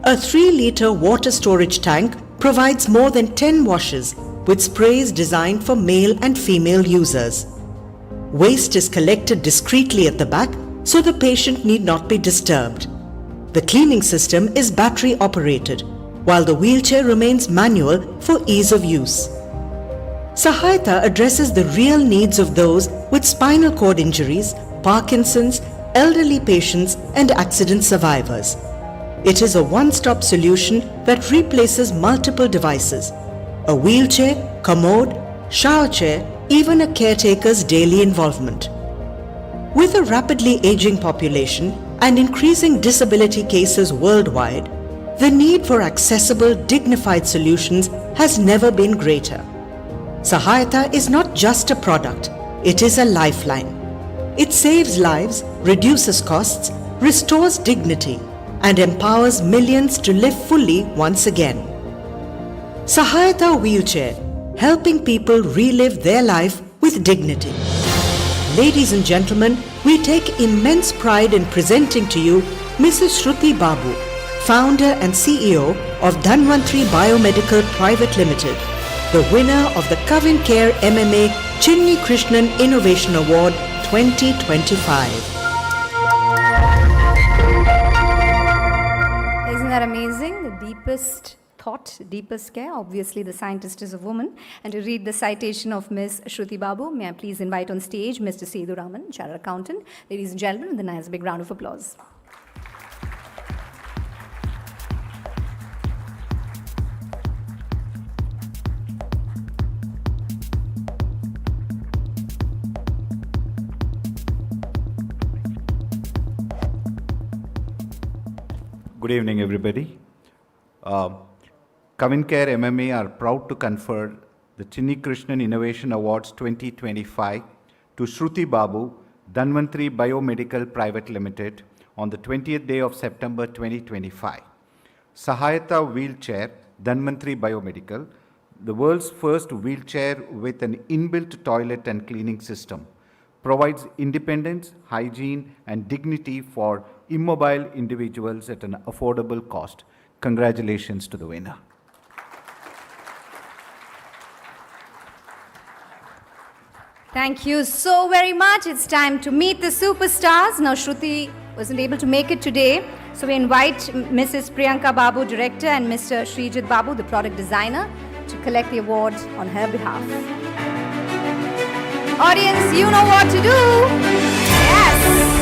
A 3-liter water storage tank provides more than 10 washes with sprays designed for male and female users. Waste is collected discreetly at the back so the patient need not be disturbed. The cleaning system is battery operated, while the wheelchair remains manual for ease of use. Sahayata addresses the real needs of those with spinal cord injuries, Parkinson's, elderly patients, and accident survivors. It is a one-stop solution that replaces multiple devices: a wheelchair, commode, shower chair, even a caretaker's daily involvement. With a rapidly aging population and increasing disability cases worldwide, the need for accessible, dignified solutions has never been greater. Sahayata is not just a product, it is a lifeline. It saves lives, reduces costs, restores dignity, and empowers millions to live fully once again. Sahayata Wheelchair, helping people relive their life with dignity. Ladies and gentlemen, we take immense pride in presenting to you Mrs. Shruti Babu, founder and CEO of Dhanvantri Biomedical Private Limited, the winner of the Cavinkare MMA Chinnikrishnan Innovation Award 2025. Isn't that amazing? The deepest thought, deepest care. Obviously, the scientist is a woman. And to read the citation of Ms. Shruti Babu, may I please invite on stage Mr. Sethu Raman, Chartered Accountant. Ladies and gentlemen, with a nice big round of applause. Good evening, everybody. Cavinkare MMA are proud to confer the Chinnikrishnan Innovation Awards 2025 to Shruti Babu, Dhanvantri Biomedical Private Limited on the 20th day of September 2025. Sahayata Wheelchair, Dhanvantri Biomedical, the world's first wheelchair with an inbuilt toilet and cleaning system, provides independence, hygiene, and dignity for immobile individuals at an affordable cost. Congratulations to the winner. Thank you so very much. It's time to meet the superstars. Now, Shruti wasn't able to make it today, so we invite Mrs. Priyanka Babu, Director, and Mr. Srijit Babu, the Product Designer, to collect the award on her behalf. Audience, you know what to do. Yes!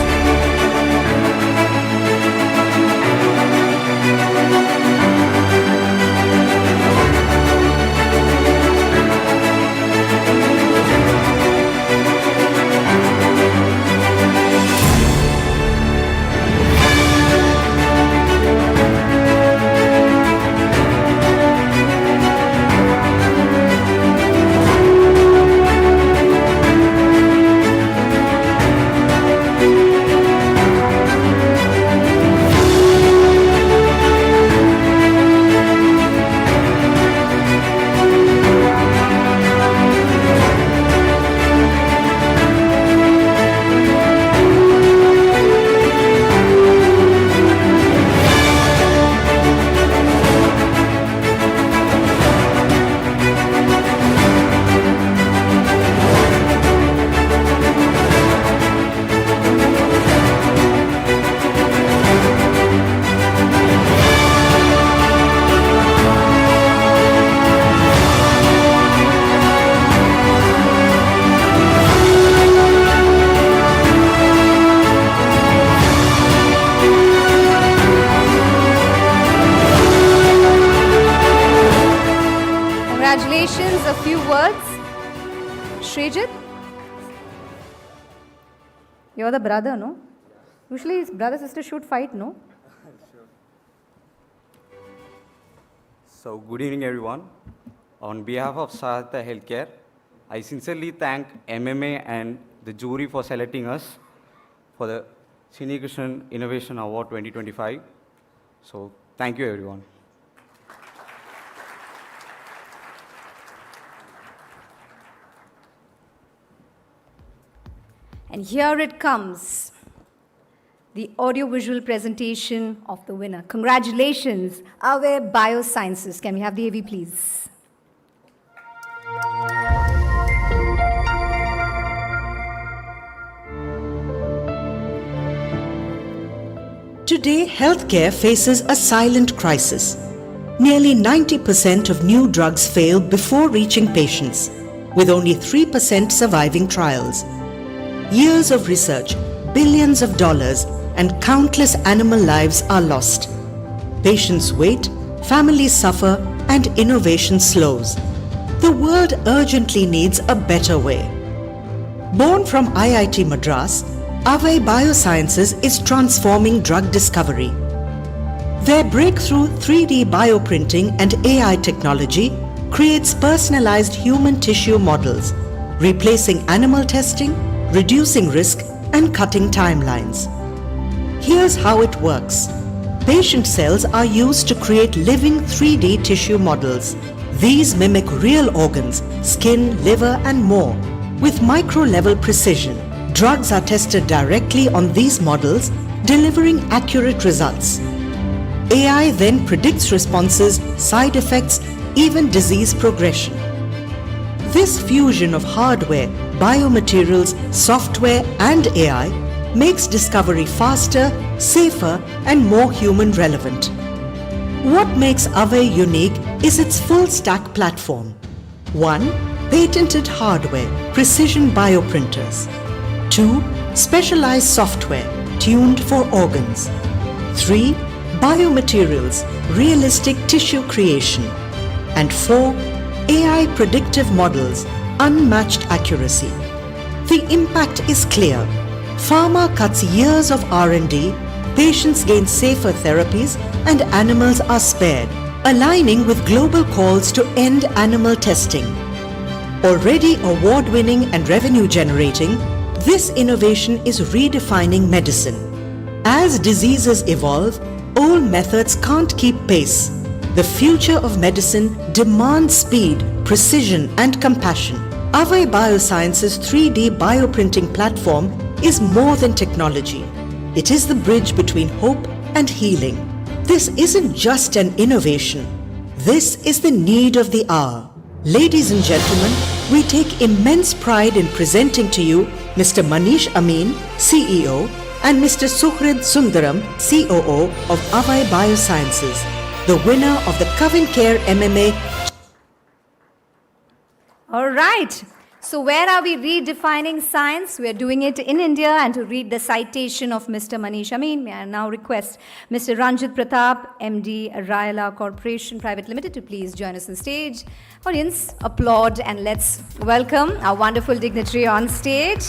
Congratulations, a few words. Srijit? You're the brother, no? Usually brother-sister should fight, no? So, good evening everyone. On behalf of Sahayata Healthcare, I sincerely thank MMA and the jury for selecting us for the Chinnikrishnan Innovation Award 2025. So, thank you everyone. And here it comes, the audiovisual presentation of the winner. Congratulations, Ave Biosciences. Can we have the AV, please? Today, healthcare faces a silent crisis. Nearly 90% of new drugs fail before reaching patients, with only 3% surviving trials. Years of research, billions of dollars, and countless animal lives are lost. Patients wait, families suffer, and innovation slows. The world urgently needs a better way. Born from IIT Madras, Ave Biosciences is transforming drug discovery. Their breakthrough 3D bioprinting and AI technology creates personalized human tissue models, replacing animal testing, reducing risk, and cutting timelines. Here's how it works. Patient cells are used to create living 3D tissue models. These mimic real organs, skin, liver, and more. With micro-level precision, drugs are tested directly on these models, delivering accurate results. AI then predicts responses, side effects, even disease progression. This fusion of hardware, biomaterials, software, and AI makes discovery faster, safer, and more human relevant. What makes Ave unique is its full stack platform. 1. Patented hardware, precision bioprinters. 2. Specialized software, tuned for organs. 3. Biomaterials, realistic tissue creation. And 4. AI predictive models, unmatched accuracy. The impact is clear. Pharma cuts years of R&D, patients gain safer therapies, and animals are spared, aligning with global calls to end animal testing. Already award-winning and revenue-generating, this innovation is redefining medicine. As diseases evolve, old methods can't keep pace. The future of medicine demands speed, precision, and compassion. Avai Biosciences 3D bioprinting platform is more than technology. It is the bridge between hope and healing. This isn't just an innovation. This is the need of the hour. Ladies and gentlemen, we take immense pride in presenting to you Mr. Manish Amin, CEO, and Mr. Suhrid Sundaram, COO of Avai Biosciences, the winner of the Cavinkare MMA. All right. So where are we redefining science? We are doing it in India, and to read the citation of Mr. Manish Amin, may I now request Mr. Ranjit Pratap, MD, Rayala Corporation Private Limited, to please join us on stage. Audience, applaud and let's welcome our wonderful dignitary on stage.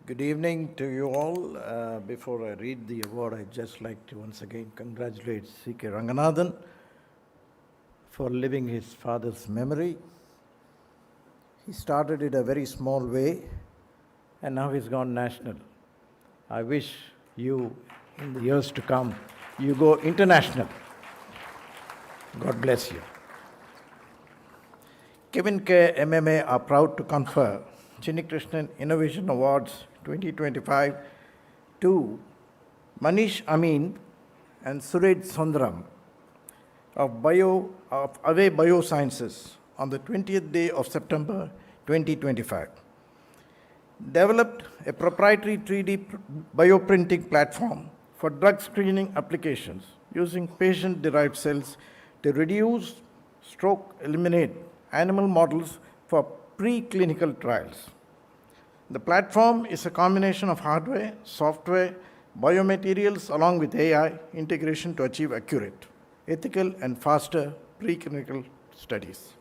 Good evening to you all. Before I read the award, I'd just like to once again congratulate CK Ranganathan for living his father's memory. He started it a very small way, and now he's gone national. I wish you, in the years to come, you go international. God bless you. Cavinkare MMA are proud to confer Chinnikrishnan Innovation Awards 2025 to Manish Amin and Suhrid Sundaram of Avai Biosciences on the 20th day of September 2025. Developed a proprietary 3D bioprinting platform for drug screening applications using patient-derived cells to reduce, eliminate animal models for preclinical trials. The platform is a combination of hardware, software, biomaterials along with AI integration to achieve accurate, ethical, and faster preclinical studies.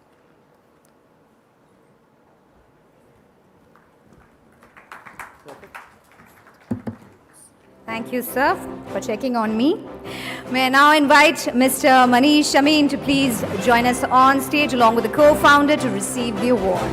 Thank you, sir, for checking on me. May I now invite Mr. Manish Amin to please join us on stage along with the co-founder to receive the award.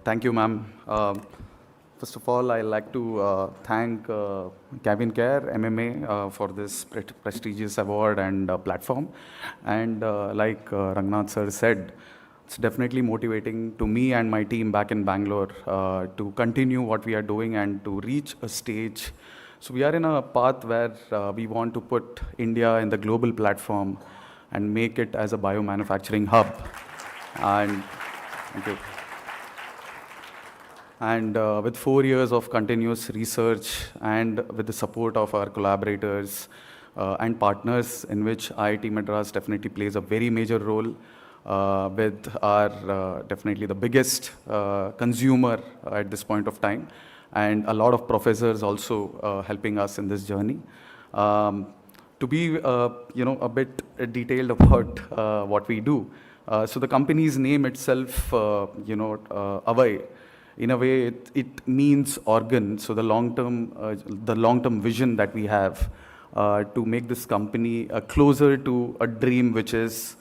Thank you, ma'am. First of all, I'd like to thank Cavinkare MMA for this prestigious award and platform. And like Rangnath sir said, it's definitely motivating to me and my team back in Bangalore to continue what we are doing and to reach a stage. So we are in a path where we want to put India in the global platform and make it as a biomanufacturing hub. And thank you. And with 4 years of continuous research and with the support of our collaborators and partners, in which IIT Madras definitely plays a very major role, with our definitely the biggest consumer at this point of time, and a lot of professors also helping us in this journey. To be, a bit detailed about what we do. So the company's name itself, Avai, in a way, it means organ. So the long-term vision that we have to make this company closer to a dream, which is,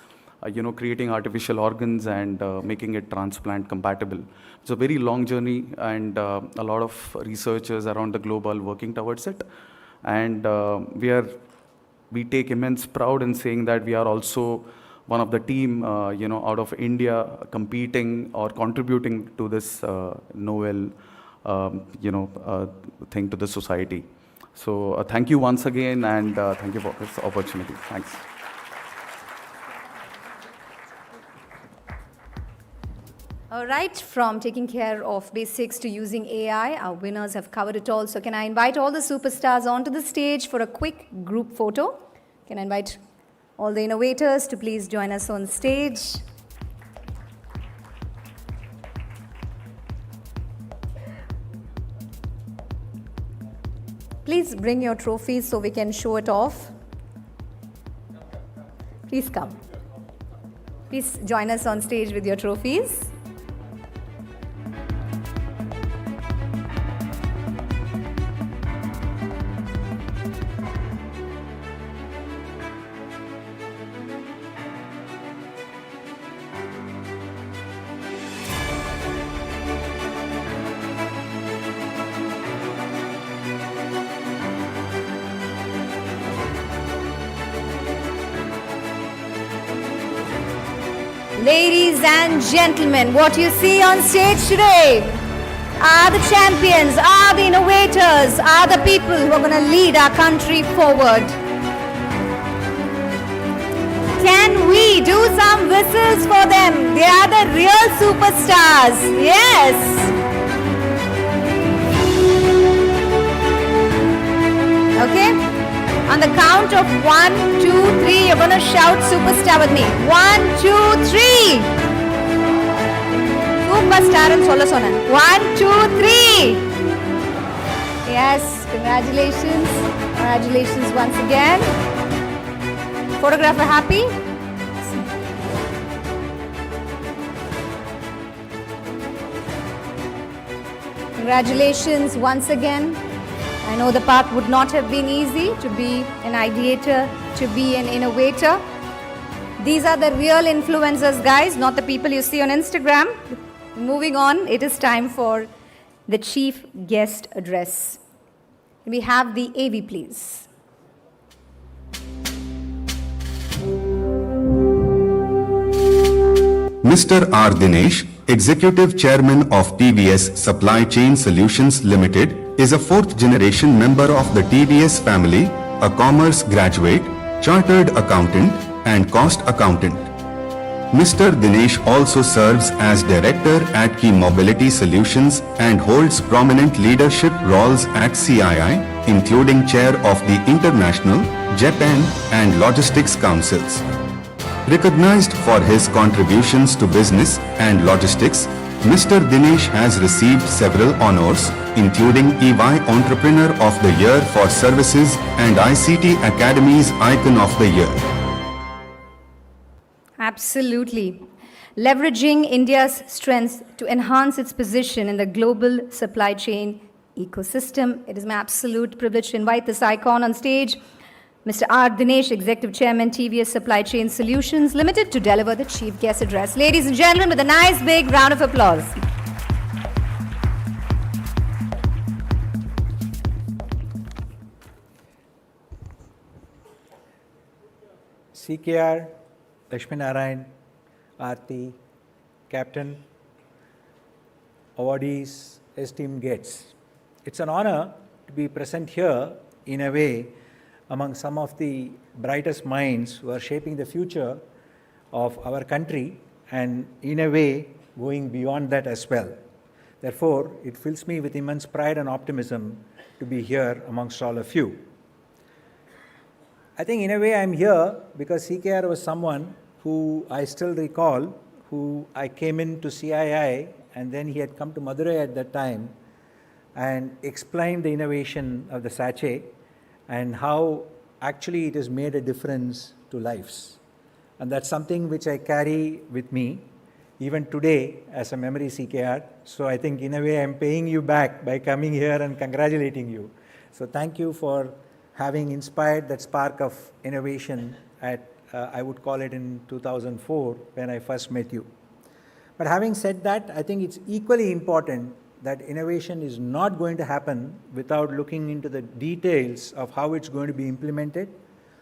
creating artificial organs and making it transplant compatible. It's a very long journey, and a lot of researchers around the globe are working towards it. And we take immense pride in saying that we are also one of the team, out of India competing or contributing to this novel, thing to the society. So thank you once again, and thank you for this opportunity. Thanks. All right, from taking care of basics to using AI, our winners have covered it all. So can I invite all the superstars onto the stage for a quick group photo? Can I invite all the innovators to please join us on stage? Please bring your trophies so we can show it off. Please come. Please join us on stage with your trophies. Ladies and gentlemen, what you see on stage today are the champions, are the innovators, are the people who are going to lead our country forward. Can we do some whistles for them? They are the real superstars. Yes. Okay? On the count of 1, 2, 3, you're going to shout superstar with me. 1, 2, 3. Superstar and solla sonan. 1, 2, 3. Yes, congratulations. Congratulations once again. Photographer happy? Congratulations once again. I know the path would not have been easy to be an ideator, to be an innovator. These are the real influencers, guys, not the people you see on Instagram. Moving on, it is time for the chief guest address. Can we have the AV, please? Mr. R. Dinesh, Executive Chairman of TVS Supply Chain Solutions Limited, is a fourth-generation member of the TVS family, a commerce graduate, chartered accountant, and cost accountant. Mr. Dinesh also serves as director at Key Mobility Solutions and holds prominent leadership roles at CII, including chair of the International, Japan, and Logistics Councils. Recognized for his contributions to business and logistics, Mr. Dinesh has received several honors, including EY Entrepreneur of the Year for Services and ICT Academy's Icon of the Year. Absolutely. Leveraging India's strengths to enhance its position in the global supply chain ecosystem. It is my absolute privilege to invite this icon on stage, Mr. R. Dinesh, Executive Chairman, TVS Supply Chain Solutions Limited, to deliver the chief guest address. Ladies and gentlemen, with a nice big round of applause. CKR, Lakshmi Narayan, Aarti, Captain, awardees, esteemed guests. It's an honor to be present here in a way among some of the brightest minds who are shaping the future of our country and in a way going beyond that as well. Therefore, it fills me with immense pride and optimism to be here amongst all of you. I think in a way I'm here because CKR was someone who I still recall, who I came into CII and then he had come to Madurai at that time and explained the innovation of the sachet and how actually it has made a difference to lives. And that's something which I carry with me even today as a memory CKR. So I think in a way I'm paying you back by coming here and congratulating you. So thank you for having inspired that spark of innovation at, I would call it in 2004 when I first met you. But having said that, I think it's equally important that innovation is not going to happen without looking into the details of how it's going to be implemented,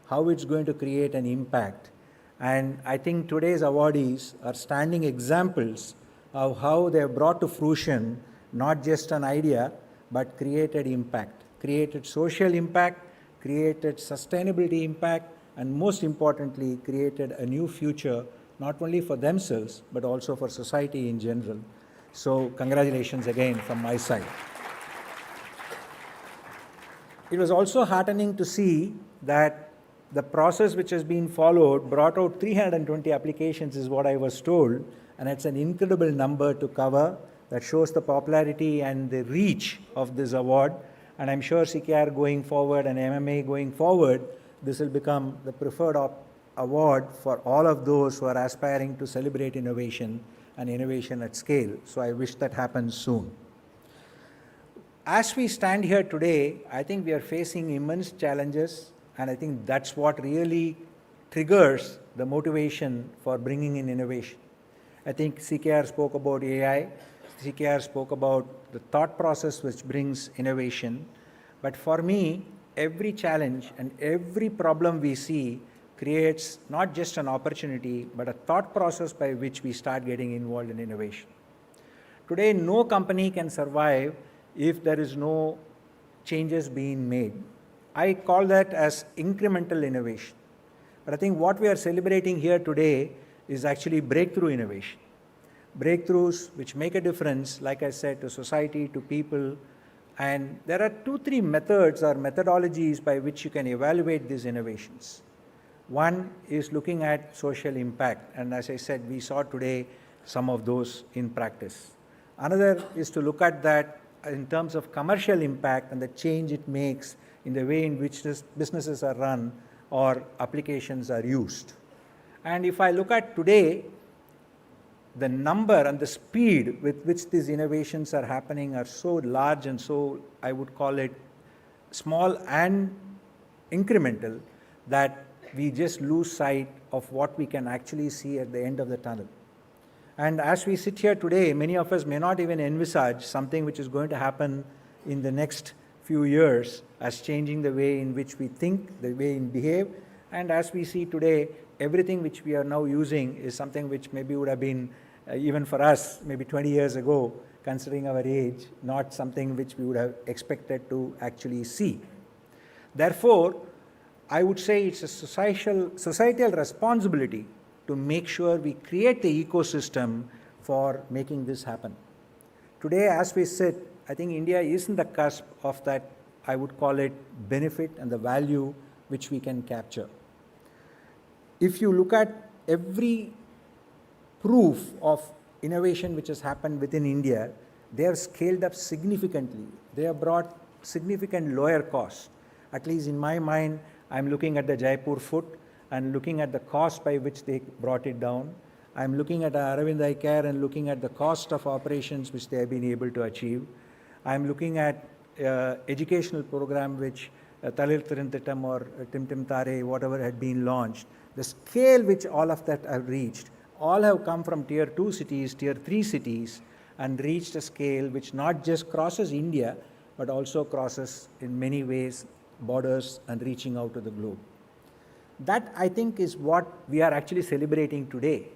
how it's going to create an impact. And I think today's awardees are standing examples of how they have brought to fruition not just an idea, but created impact, created social impact, created sustainability impact, and most importantly, created a new future, not only for themselves, but also for society in general. So congratulations again from my side. It was also heartening to see that the process which has been followed brought out 320 applications is what I was told, and it's an incredible number to cover that shows the popularity and the reach of this award. And I'm sure CKR going forward and MMA going forward, this will become the preferred award for all of those who are aspiring to celebrate innovation and innovation at scale. So I wish that happens soon. As we stand here today, I think we are facing immense challenges, and I think that's what really triggers the motivation for bringing in innovation. I think CKR spoke about AI, CKR spoke about the thought process which brings innovation. But for me, every challenge and every problem we see creates not just an opportunity, but a thought process by which we start getting involved in innovation. Today, no company can survive if there is no changes being made. I call that as incremental innovation. But I think what we are celebrating here today is actually breakthrough innovation. Breakthroughs which make a difference, like I said, to society, to people. And there are 2-3 methods or methodologies by which you can evaluate these innovations. One is looking at social impact, and as I said, we saw today some of those in practice. Another is to look at that in terms of commercial impact and the change it makes in the way in which businesses are run or applications are used. And if I look at today, the number and the speed with which these innovations are happening are so large and so, I would call it, small and incremental, that we just lose sight of what we can actually see at the end of the tunnel. And as we sit here today, many of us may not even envisage something which is going to happen in the next few years as changing the way in which we think, the way we behave. And as we see today, everything which we are now using is something which maybe would have been, even for us, maybe 20 years ago, considering our age, not something which we would have expected to actually see. Therefore, I would say it's a societal responsibility to make sure we create the ecosystem for making this happen. Today, as we sit, I think India is in the cusp of that, I would call it, benefit and the value which we can capture. If you look at every proof of innovation which has happened within India, they have scaled up significantly. They have brought significant lower costs. At least in my mind, I'm looking at the Jaipur foot and looking at the cost by which they brought it down. I'm looking at Aravind Eye Care and looking at the cost of operations which they have been able to achieve. I'm looking at educational program which Talir Thirinthittam or Tim Tim Tare, whatever had been launched. The scale which all of that have reached, all have come from tier 2 cities, tier 3 cities, and reached a scale which not just crosses India, but also crosses in many ways borders and reaching out to the globe. That, I think, is what we are actually celebrating today.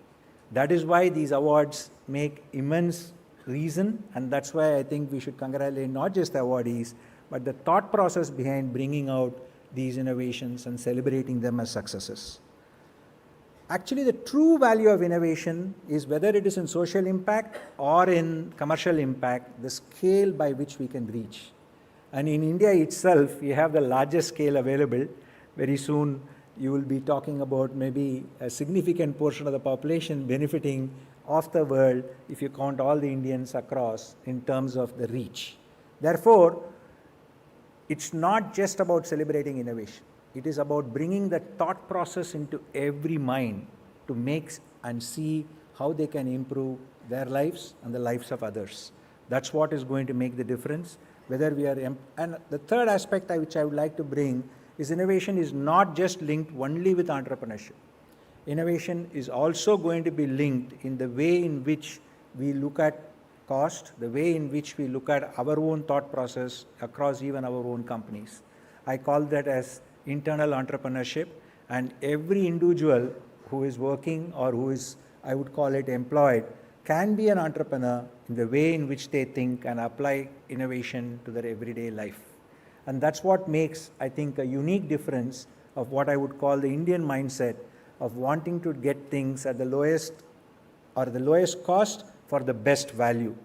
That is why these awards make immense reason, and that's why I think we should congratulate not just the awardees, but the thought process behind bringing out these innovations and celebrating them as successes. Actually, the true value of innovation is whether it is in social impact or in commercial impact, the scale by which we can reach. And in India itself, we have the largest scale available. Very soon, you will be talking about maybe a significant portion of the population benefiting of the world if you count all the Indians across in terms of the reach. Therefore, it's not just about celebrating innovation. It is about bringing the thought process into every mind to make and see how they can improve their lives and the lives of others. That's what is going to make the difference. Whether we are, and the third aspect which I would like to bring is innovation is not just linked only with entrepreneurship. Innovation is also going to be linked in the way in which we look at cost, the way in which we look at our own thought process across even our own companies. I call that as internal entrepreneurship, and every individual who is working or who is, I would call it, employed, can be an entrepreneur in the way in which they think and apply innovation to their everyday life. And that's what makes, I think, a unique difference of what I would call the Indian mindset of wanting to get things at the lowest cost for the best value,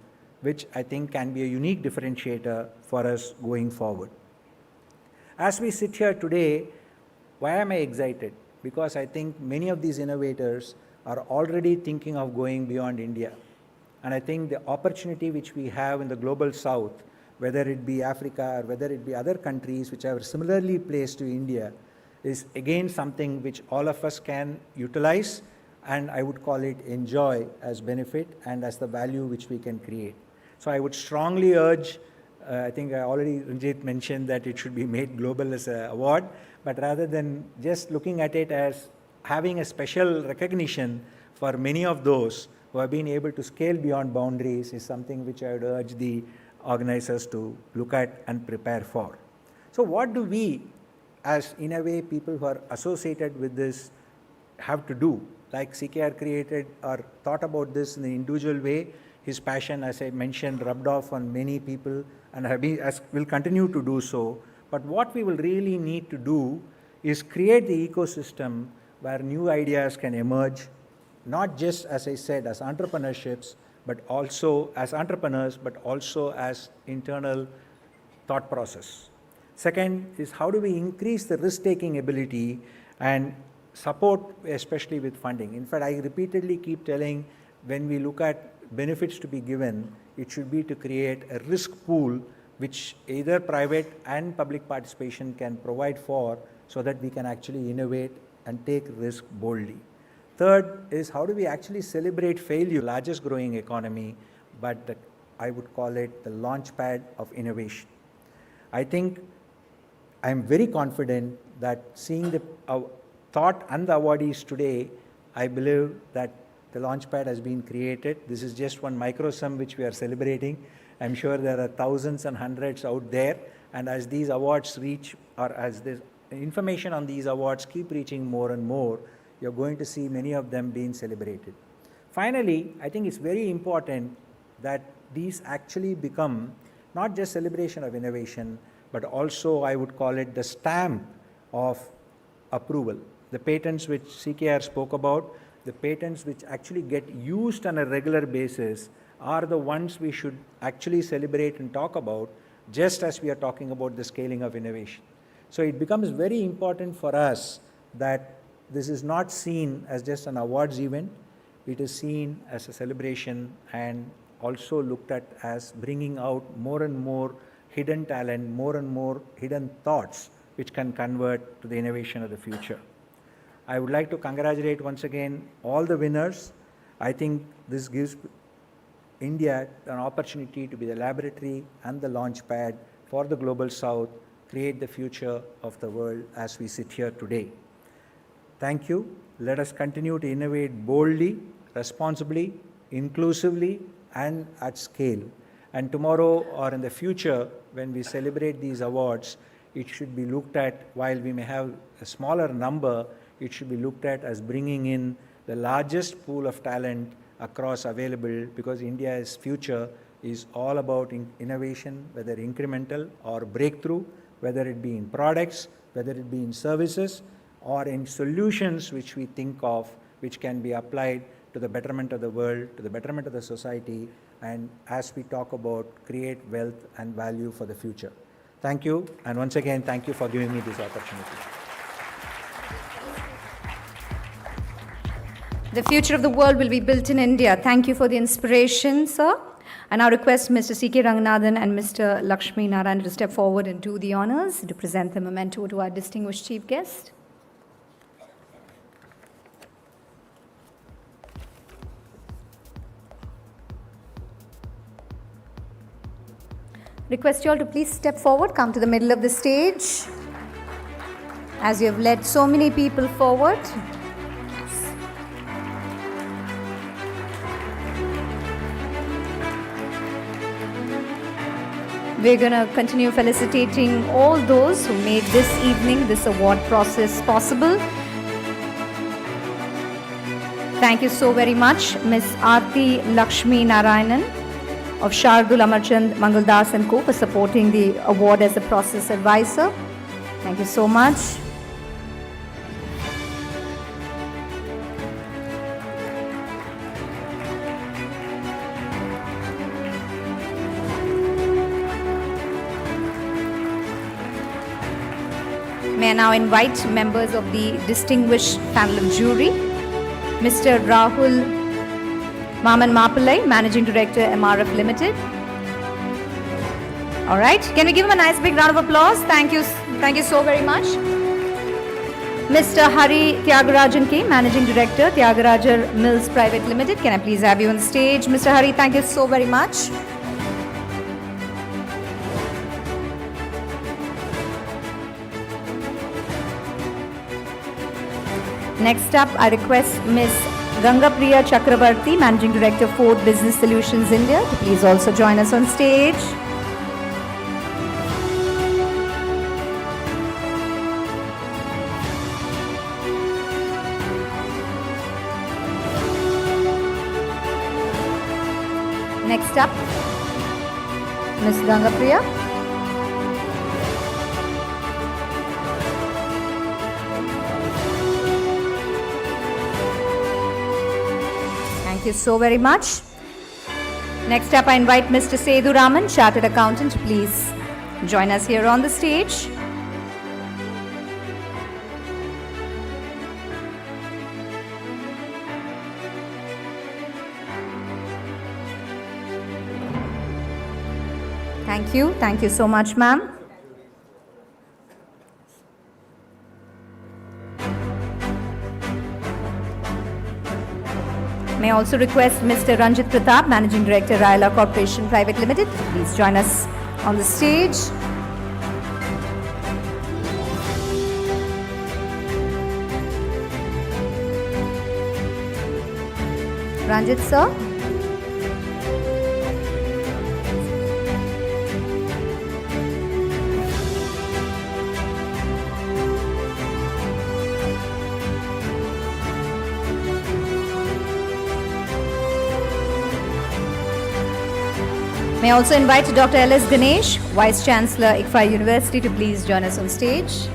which I think can be a unique differentiator for us going forward. As we sit here today, why am I excited? Because I think many of these innovators are already thinking of going beyond India. And I think the opportunity which we have in the global south, whether it be Africa or whether it be other countries which are similarly placed to India, is again something which all of us can utilize, and I would call it enjoy as benefit and as the value which we can create. So I would strongly urge, I think I already, Ranjit mentioned that it should be made global as an award, but rather than just looking at it as having a special recognition for many of those who have been able to scale beyond boundaries is something which I would urge the organizers to look at and prepare for. So what do we, as in a way people who are associated with this, have to do? Like CKR created or thought about this in an individual way. His passion, as I mentioned, rubbed off on many people and will continue to do so. But what we will really need to do is create the ecosystem where new ideas can emerge, not just, as I said, as entrepreneurships, but also as entrepreneurs, but also as internal thought process. Second is how do we increase the risk-taking ability and support, especially with funding. In fact, I repeatedly keep telling, when we look at benefits to be given, it should be to create a risk pool which either private and public participation can provide for, so that we can actually innovate and take risk boldly. Third is how do we actually celebrate failure, largest growing economy, but I would call it the launch pad of innovation. I think I'm very confident that seeing the thought and the awardees today, I believe that the launchpad has been created. This is just one microsum which we are celebrating. I'm sure there are thousands and hundreds out there, and as these awards reach, or as the information on these awards keep reaching more and more, you're going to see many of them being celebrated. Finally, I think it's very important that these actually become not just celebration of innovation, but also I would call it the stamp of approval. The patents which CKR spoke about, the patents which actually get used on a regular basis are the ones we should actually celebrate and talk about, just as we are talking about the scaling of innovation. So it becomes very important for us that this is not seen as just an awards event. It is seen as a celebration and also looked at as bringing out more and more hidden talent, more and more hidden thoughts which can convert to the innovation of the future. I would like to congratulate once again all the winners. I think this gives India an opportunity to be the laboratory and the launch pad for the Global South, create the future of the world as we sit here today. Thank you. Let us continue to innovate boldly, responsibly, inclusively, and at scale. And tomorrow or in the future, when we celebrate these awards, it should be looked at, while we may have a smaller number, it should be looked at as bringing in the largest pool of talent across available, because India's future is all about innovation, whether incremental or breakthrough, whether it be in products, whether it be in services, or in solutions which we think of, which can be applied to the betterment of the world, to the betterment of the society, and as we talk about create wealth and value for the future. Thank you, and once again, thank you for giving me this opportunity. The future of the world will be built in India. Thank you for the inspiration, sir. I now request Mr. CK Ranganathan and Mr. Lakshmi Narayan to step forward and do the honors to present the memento to our distinguished chief guest. Request you all to please step forward, come to the middle of the stage, as you have led so many people forward. We're going to continue felicitating all those who made this evening, this award process possible. Thank you so very much, Ms. Aarti Lakshmi Narayanan of Shardul Amarchand Mangaldas and Co. for supporting the award as a process advisor. Thank you so much. May I now invite members of the distinguished panel of jury, Mr. Rahul Maman Mapillai, Managing Director, MRF Limited. All right, can we give him a nice big round of applause? Thank you so very much. Mr. Hari Tyagarajan K, Managing Director, Tyagarajar Mills Private Limited. Can I please have you on stage? Mr. Hari, thank you so very much. Next up, I request Ms. Gangapriya Chakrabarti, Managing Director, Ford Business Solutions India, to please also join us on stage. Next up, Ms. Gangapriya. Thank you so very much. Next up, I invite Mr. Sethu Raman, Chartered Accountant, to please join us here on the stage. Thank you so much, ma'am. May I also request Mr. Ranjit Pratap, Managing Director, Raila Corporation Private Limited, to please join us on the stage. Ranjit, sir. May I also invite Dr. L.S. Ganesh, Vice Chancellor, ICFI University, to please join us on stage.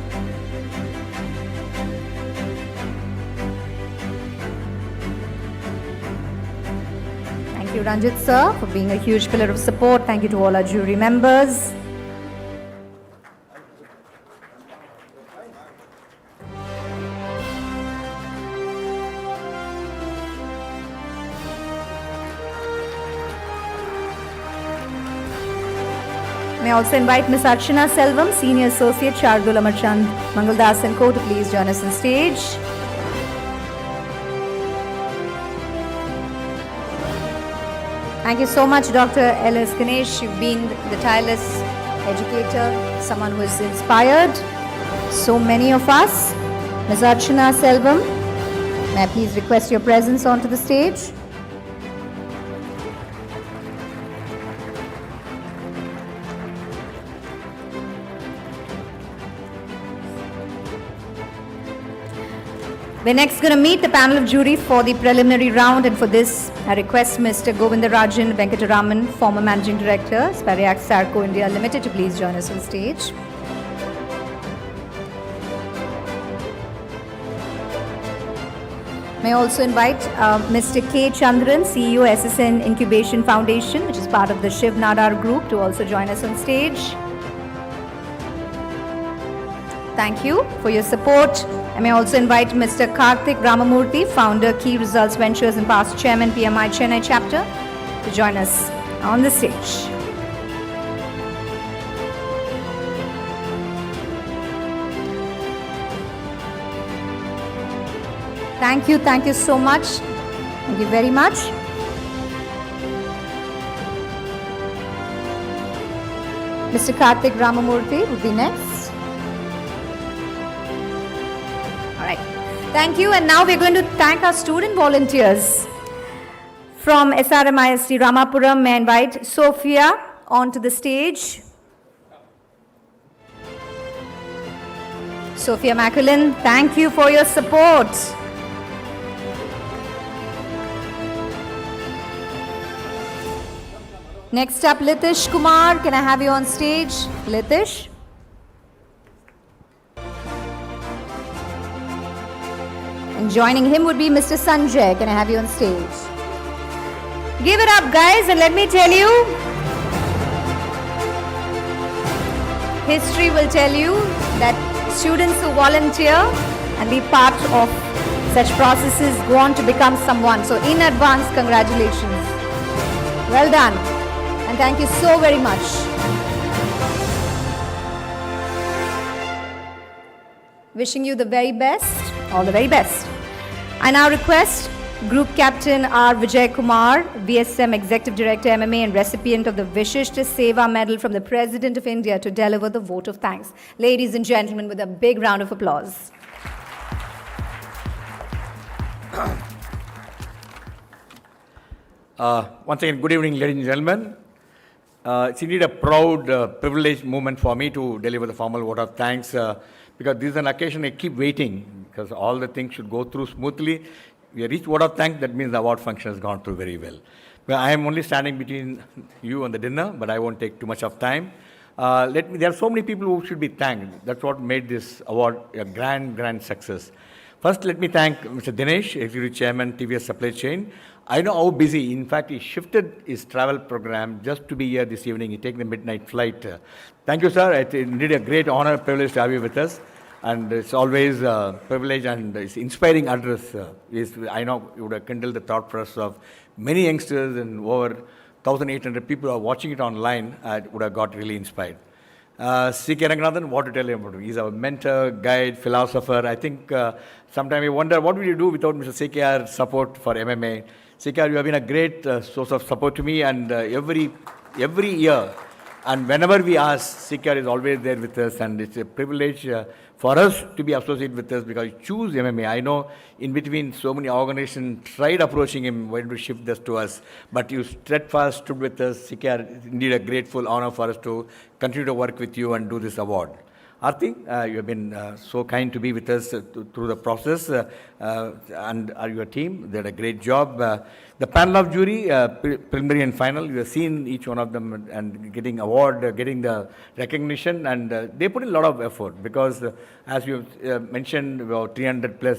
Thank you, Ranjit sir, for being a huge pillar of support. Thank you to all our jury members. May I also invite Ms. Archana Selvam, Senior Associate, Shardul Amarchand Mangaldas and Co. to please join us on stage. Thank you so much, Dr. L.S. Ganesh. You've been the tireless educator, someone who has inspired so many of us. Ms. Archana Selvam, may I please request your presence onto the stage? We're next going to meet the panel of jury for the preliminary round, and for this, I request Mr. Govindarajan Venkataraman, former Managing Director, Spariac Sarco India Limited, to please join us on stage. May I also invite Mr. K. Chandran, CEO, SSN Incubation Foundation, which is part of the Shiv Nadar Group, to also join us on stage. Thank you for your support. I may also invite Mr. Karthik Ramamurthy, founder, Key Results Ventures and past chairman, PMI Chennai chapter, to join us on the stage. Thank you so much. Thank you very much. Mr. Karthik Ramamurthy will be next. All right. Thank you. And now we're going to thank our student volunteers. From SRMIST Ramapuram, may I invite Sophia onto the stage. Sophia Maculin, thank you for your support. Next up, Litish Kumar. Can I have you on stage? Litish. And joining him would be Mr. Sanjay. Can I have you on stage? Give it up, guys, and let me tell you, history will tell you that students who volunteer and be part of such processes go on to become someone. So in advance, congratulations. Well done. And thank you so very much. Wishing you the very best, all the very best. I now request Group Captain R. Vijay Kumar, VSM Executive Director MMA and recipient of the Vishishta Seva Medal from the President of India, to deliver the vote of thanks. Ladies and gentlemen, with a big round of applause. Once again, good evening, ladies and gentlemen. It's indeed a proud, privileged moment for me to deliver the formal vote of thanks, because this is an occasion I keep waiting, because all the things should go through smoothly. We reached vote of thanks, that means the award function has gone through very well. Well, I am only standing between you and the dinner, but I won't take too much of time. There are so many people who should be thanked. That's what made this award a grand success. First, let me thank Mr. Dinesh, Executive Chairman, TVS Supply Chain. I know how busy. In fact, he shifted his travel program just to be here this evening. He took the midnight flight. Thank you, sir. It's indeed a great honor, privilege to have you with us. And it's always a privilege, and it's inspiring address. I know you would have kindled the thought process of many youngsters, and over 1,800 people who are watching it online would have got really inspired. CK Ranganathan, what to tell you about him? He's our mentor, guide, philosopher. I think sometimes we wonder, what would you do without Mr. CKR's support for MMA? CKR, you have been a great source of support to me, and every year, and whenever we ask, CKR is always there with us, and it's a privilege for us to be associated with us, because you choose MMA. I know in between so many organizations tried approaching him, wanted to shift this to us, but you steadfast stood with us. CKR, it's indeed a grateful honor for us to continue to work with you and do this award. Arti, you have been so kind to be with us through the process, and your team, they did a great job. The panel of jury, preliminary and final, you have seen each one of them and getting award, getting the recognition, and they put in a lot of effort, because as you mentioned, about 300 plus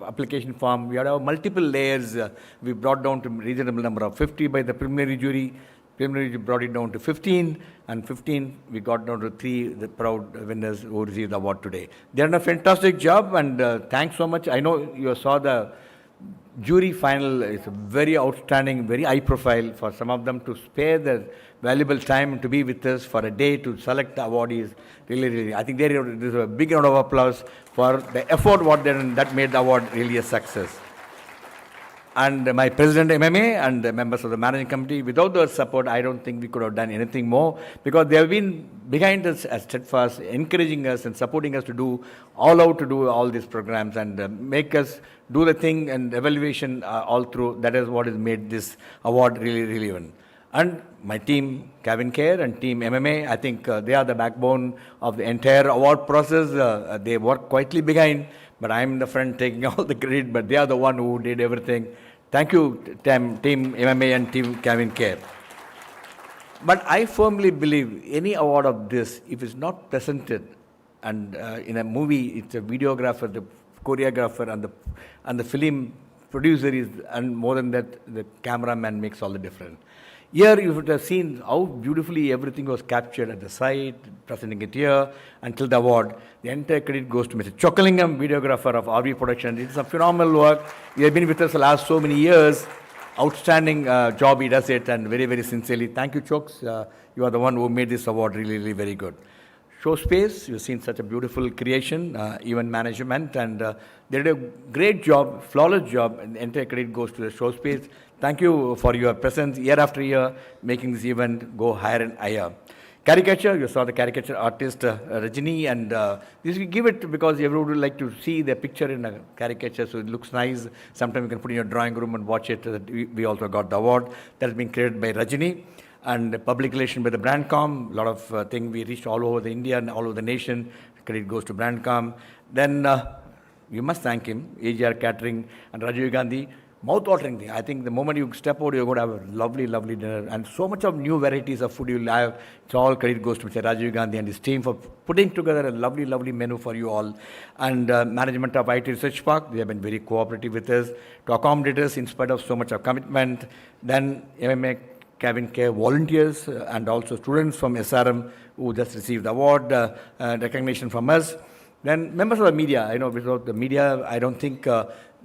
application form, we had multiple layers. We brought down to a reasonable number of 50 by the preliminary jury. Preliminary brought it down to 15, and 15 we got down to 3, the proud winners who received the award today. They done a fantastic job, and thanks so much. I know you saw the jury final. It's very outstanding, very high profile. For some of them to spare their valuable time to be with us for a day to select the awardees, really, I think there's a big round of applause for the effort what they done, that made the award really a success. And my president MMA and the members of the managing committee, without their support, I don't think we could have done anything more, because they have been behind us as steadfast, encouraging us and supporting us to do all these programs, and make us do the thing and evaluation all through. That is what has made this award really relevant. And my team, Cavinkare and team MMA, I think they are the backbone of the entire award process. They work quietly behind, but I'm in the front taking all the credit, but they are the one who did everything. Thank you, team MMA and team Cavinkare. But I firmly believe any award of this, if it's not presented, and in a movie, it's a videographer, the choreographer, and the film producer is, and more than that, the cameraman makes all the difference. Here you would have seen how beautifully everything was captured at the site, presenting it here until the award. The entire credit goes to Mr. Chokalingam, videographer of RV Production. It's a phenomenal work. He has been with us the last so many years. outstanding job he does it, and very, very sincerely. Thank you, Chokes. You are the one who made this award really, really very good. Show Space, you've seen such a beautiful creation, event management, and they did a great job, flawless job, and the entire credit goes to the Show Space. Thank you for your presence year after year, making this event go higher and higher. Caricature, you saw the caricature artist Rajini, and this we give it because everyone would like to see the picture in a caricature, so it looks nice. Sometimes you can put in your drawing room and watch it. We also got the award that has been created by Rajini, and public relation by the Brandcom. A lot of things we reached all over the India and all over the nation. Credit goes to Brandcom. Then you must thank him, AGR Catering and Rajiv Gandhi. Mouth-watering thing. I think the moment you step out, you're going to have a lovely, lovely dinner. And so much of new varieties of food you'll have. It's all credit goes to Mr. Rajiv Gandhi and his team for putting together a lovely, lovely menu for you all. And management of IT Research Park, they have been very cooperative with us to accommodate us in spite of so much of commitment. Then MMA Cavinkare volunteers and also students from SRM who just received the award, recognition from us. Then members of the media. I know without the media, I don't think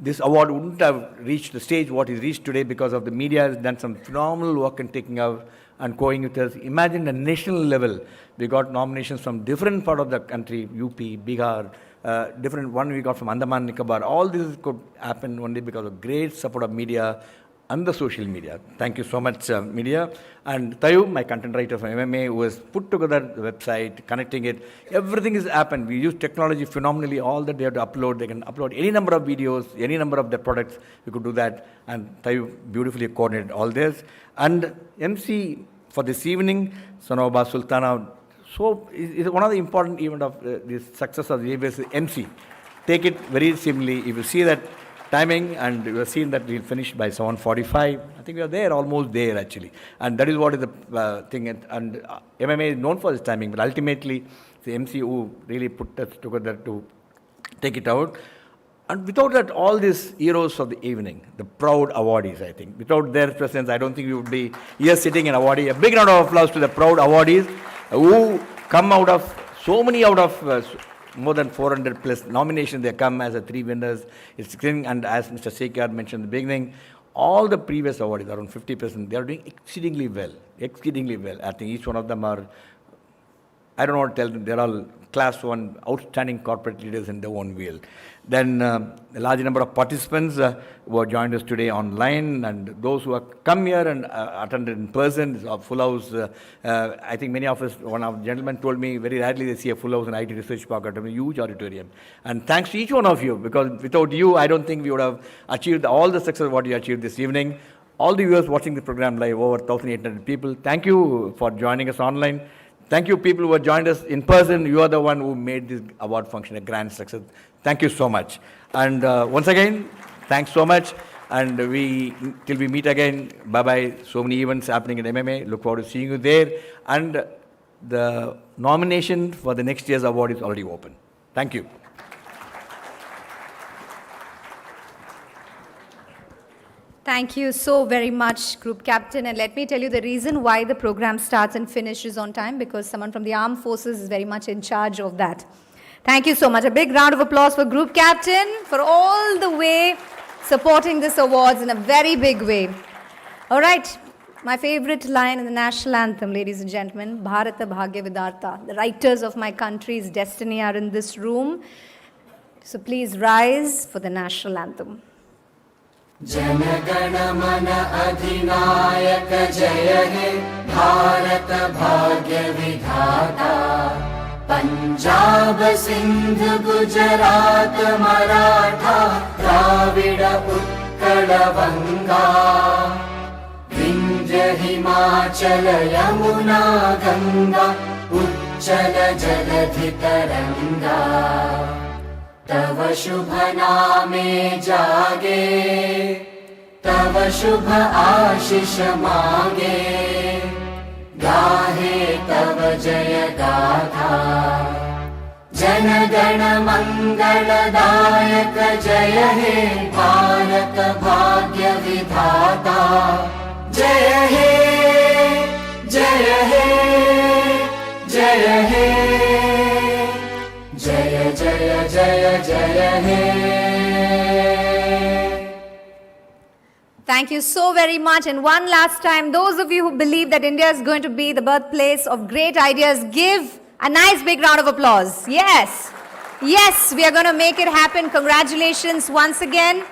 this award wouldn't have reached the stage what it reached today, because of the media has done some phenomenal work in taking out and going with us. Imagine the national level. We got nominations from different part of the country, UP, Bihar, different one we got from Andaman Nicobar. All this could happen only because of great support of media and the social media. Thank you so much, media. And Tayu, my content writer from MMA, who has put together the website, connecting it. Everything has happened. We use technology phenomenally. All that they have to upload, they can upload any number of videos, any number of their products. We could do that. And Tayu beautifully coordinated all this. And MC for this evening, Sonoba Sultana. So it's one of the important event of the success of the ABS MC. Take it very simply. If you see that timing, and we have seen that we'll finish by 7:45. I think we are there, almost there actually. And that is what is the thing. And MMA is known for this timing, but ultimately the MC who really put us together to take it out. And without that, all these heroes of the evening, the proud awardees, I think, without their presence, I don't think we would be here sitting in awardee. A big round of applause to the proud awardees who come out of, so many out of more than 400 plus nominations. They come as 3 winners. It's and as Mr. CK mentioned in the beginning, all the previous awardees, around 50%, they are doing exceedingly well. Exceedingly well. I think each one of them are, I don't know what to tell them, they're all class 1 outstanding corporate leaders in their own field. Then a large number of participants who have joined us today online, and those who have come here and attended in person. It's a full house. I think many of us, one of the gentlemen told me very rarely they see a full house in IT Research Park at a huge auditorium. And thanks to each one of you, because without you, I don't think we would have achieved all the success what you achieved this evening. All the viewers watching the program live, over 1,800 people, thank you for joining us online. Thank you, people who have joined us in person. You are the one who made this award function a grand success. Thank you so much. And once again, thanks so much. And till we meet again, bye-bye. So many events happening in MMA. Look forward to seeing you there. And the nomination for the next year's award is already open. Thank you. Thank you so very much, Group Captain. And let me tell you the reason why the program starts and finishes on time, because someone from the armed forces is very much in charge of that. Thank you so much. A big round of applause for Group Captain for all the way supporting this awards in a very big way. All right. My favorite line in the national anthem, ladies and gentlemen, Bharata Bhagya Vidarta. The writers of my country's destiny are in this room. So please rise for the national anthem. जनगण मन अधिनायक जय हे भारत भाग्य विधाता पंजाब सिंध गुजरात मराठा द्राविड उत्कल बंगा विंध्य हिमाचल यमुना गंगा उच्चल जलधि तरंगा तव शुभ नामे जागे तव शुभ आशीष मांगे गाहे तव जय गाथा जन गण मंगलदायक जय हे भारत भाग्य विधाता जय हे जय हे जय हे जय जय जय जय हे Thank you so very much. And one last time, those of you who believe that India is going to be the birthplace of great ideas, give a nice big round of applause. Yes. Yes, we are going to make it happen. Congratulations once again.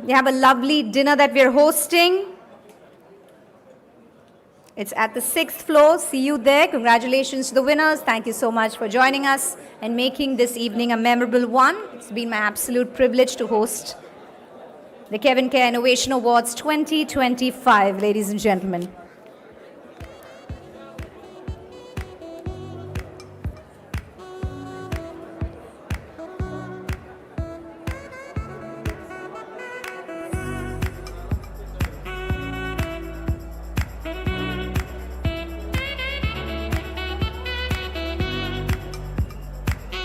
We have a lovely dinner that we are hosting. It's at the 6th floor. See you there. Congratulations to the winners. Thank you so much for joining us and making this evening a memorable one. It's been my absolute privilege to host the Cavinkare Innovation Awards 2025, ladies and gentlemen.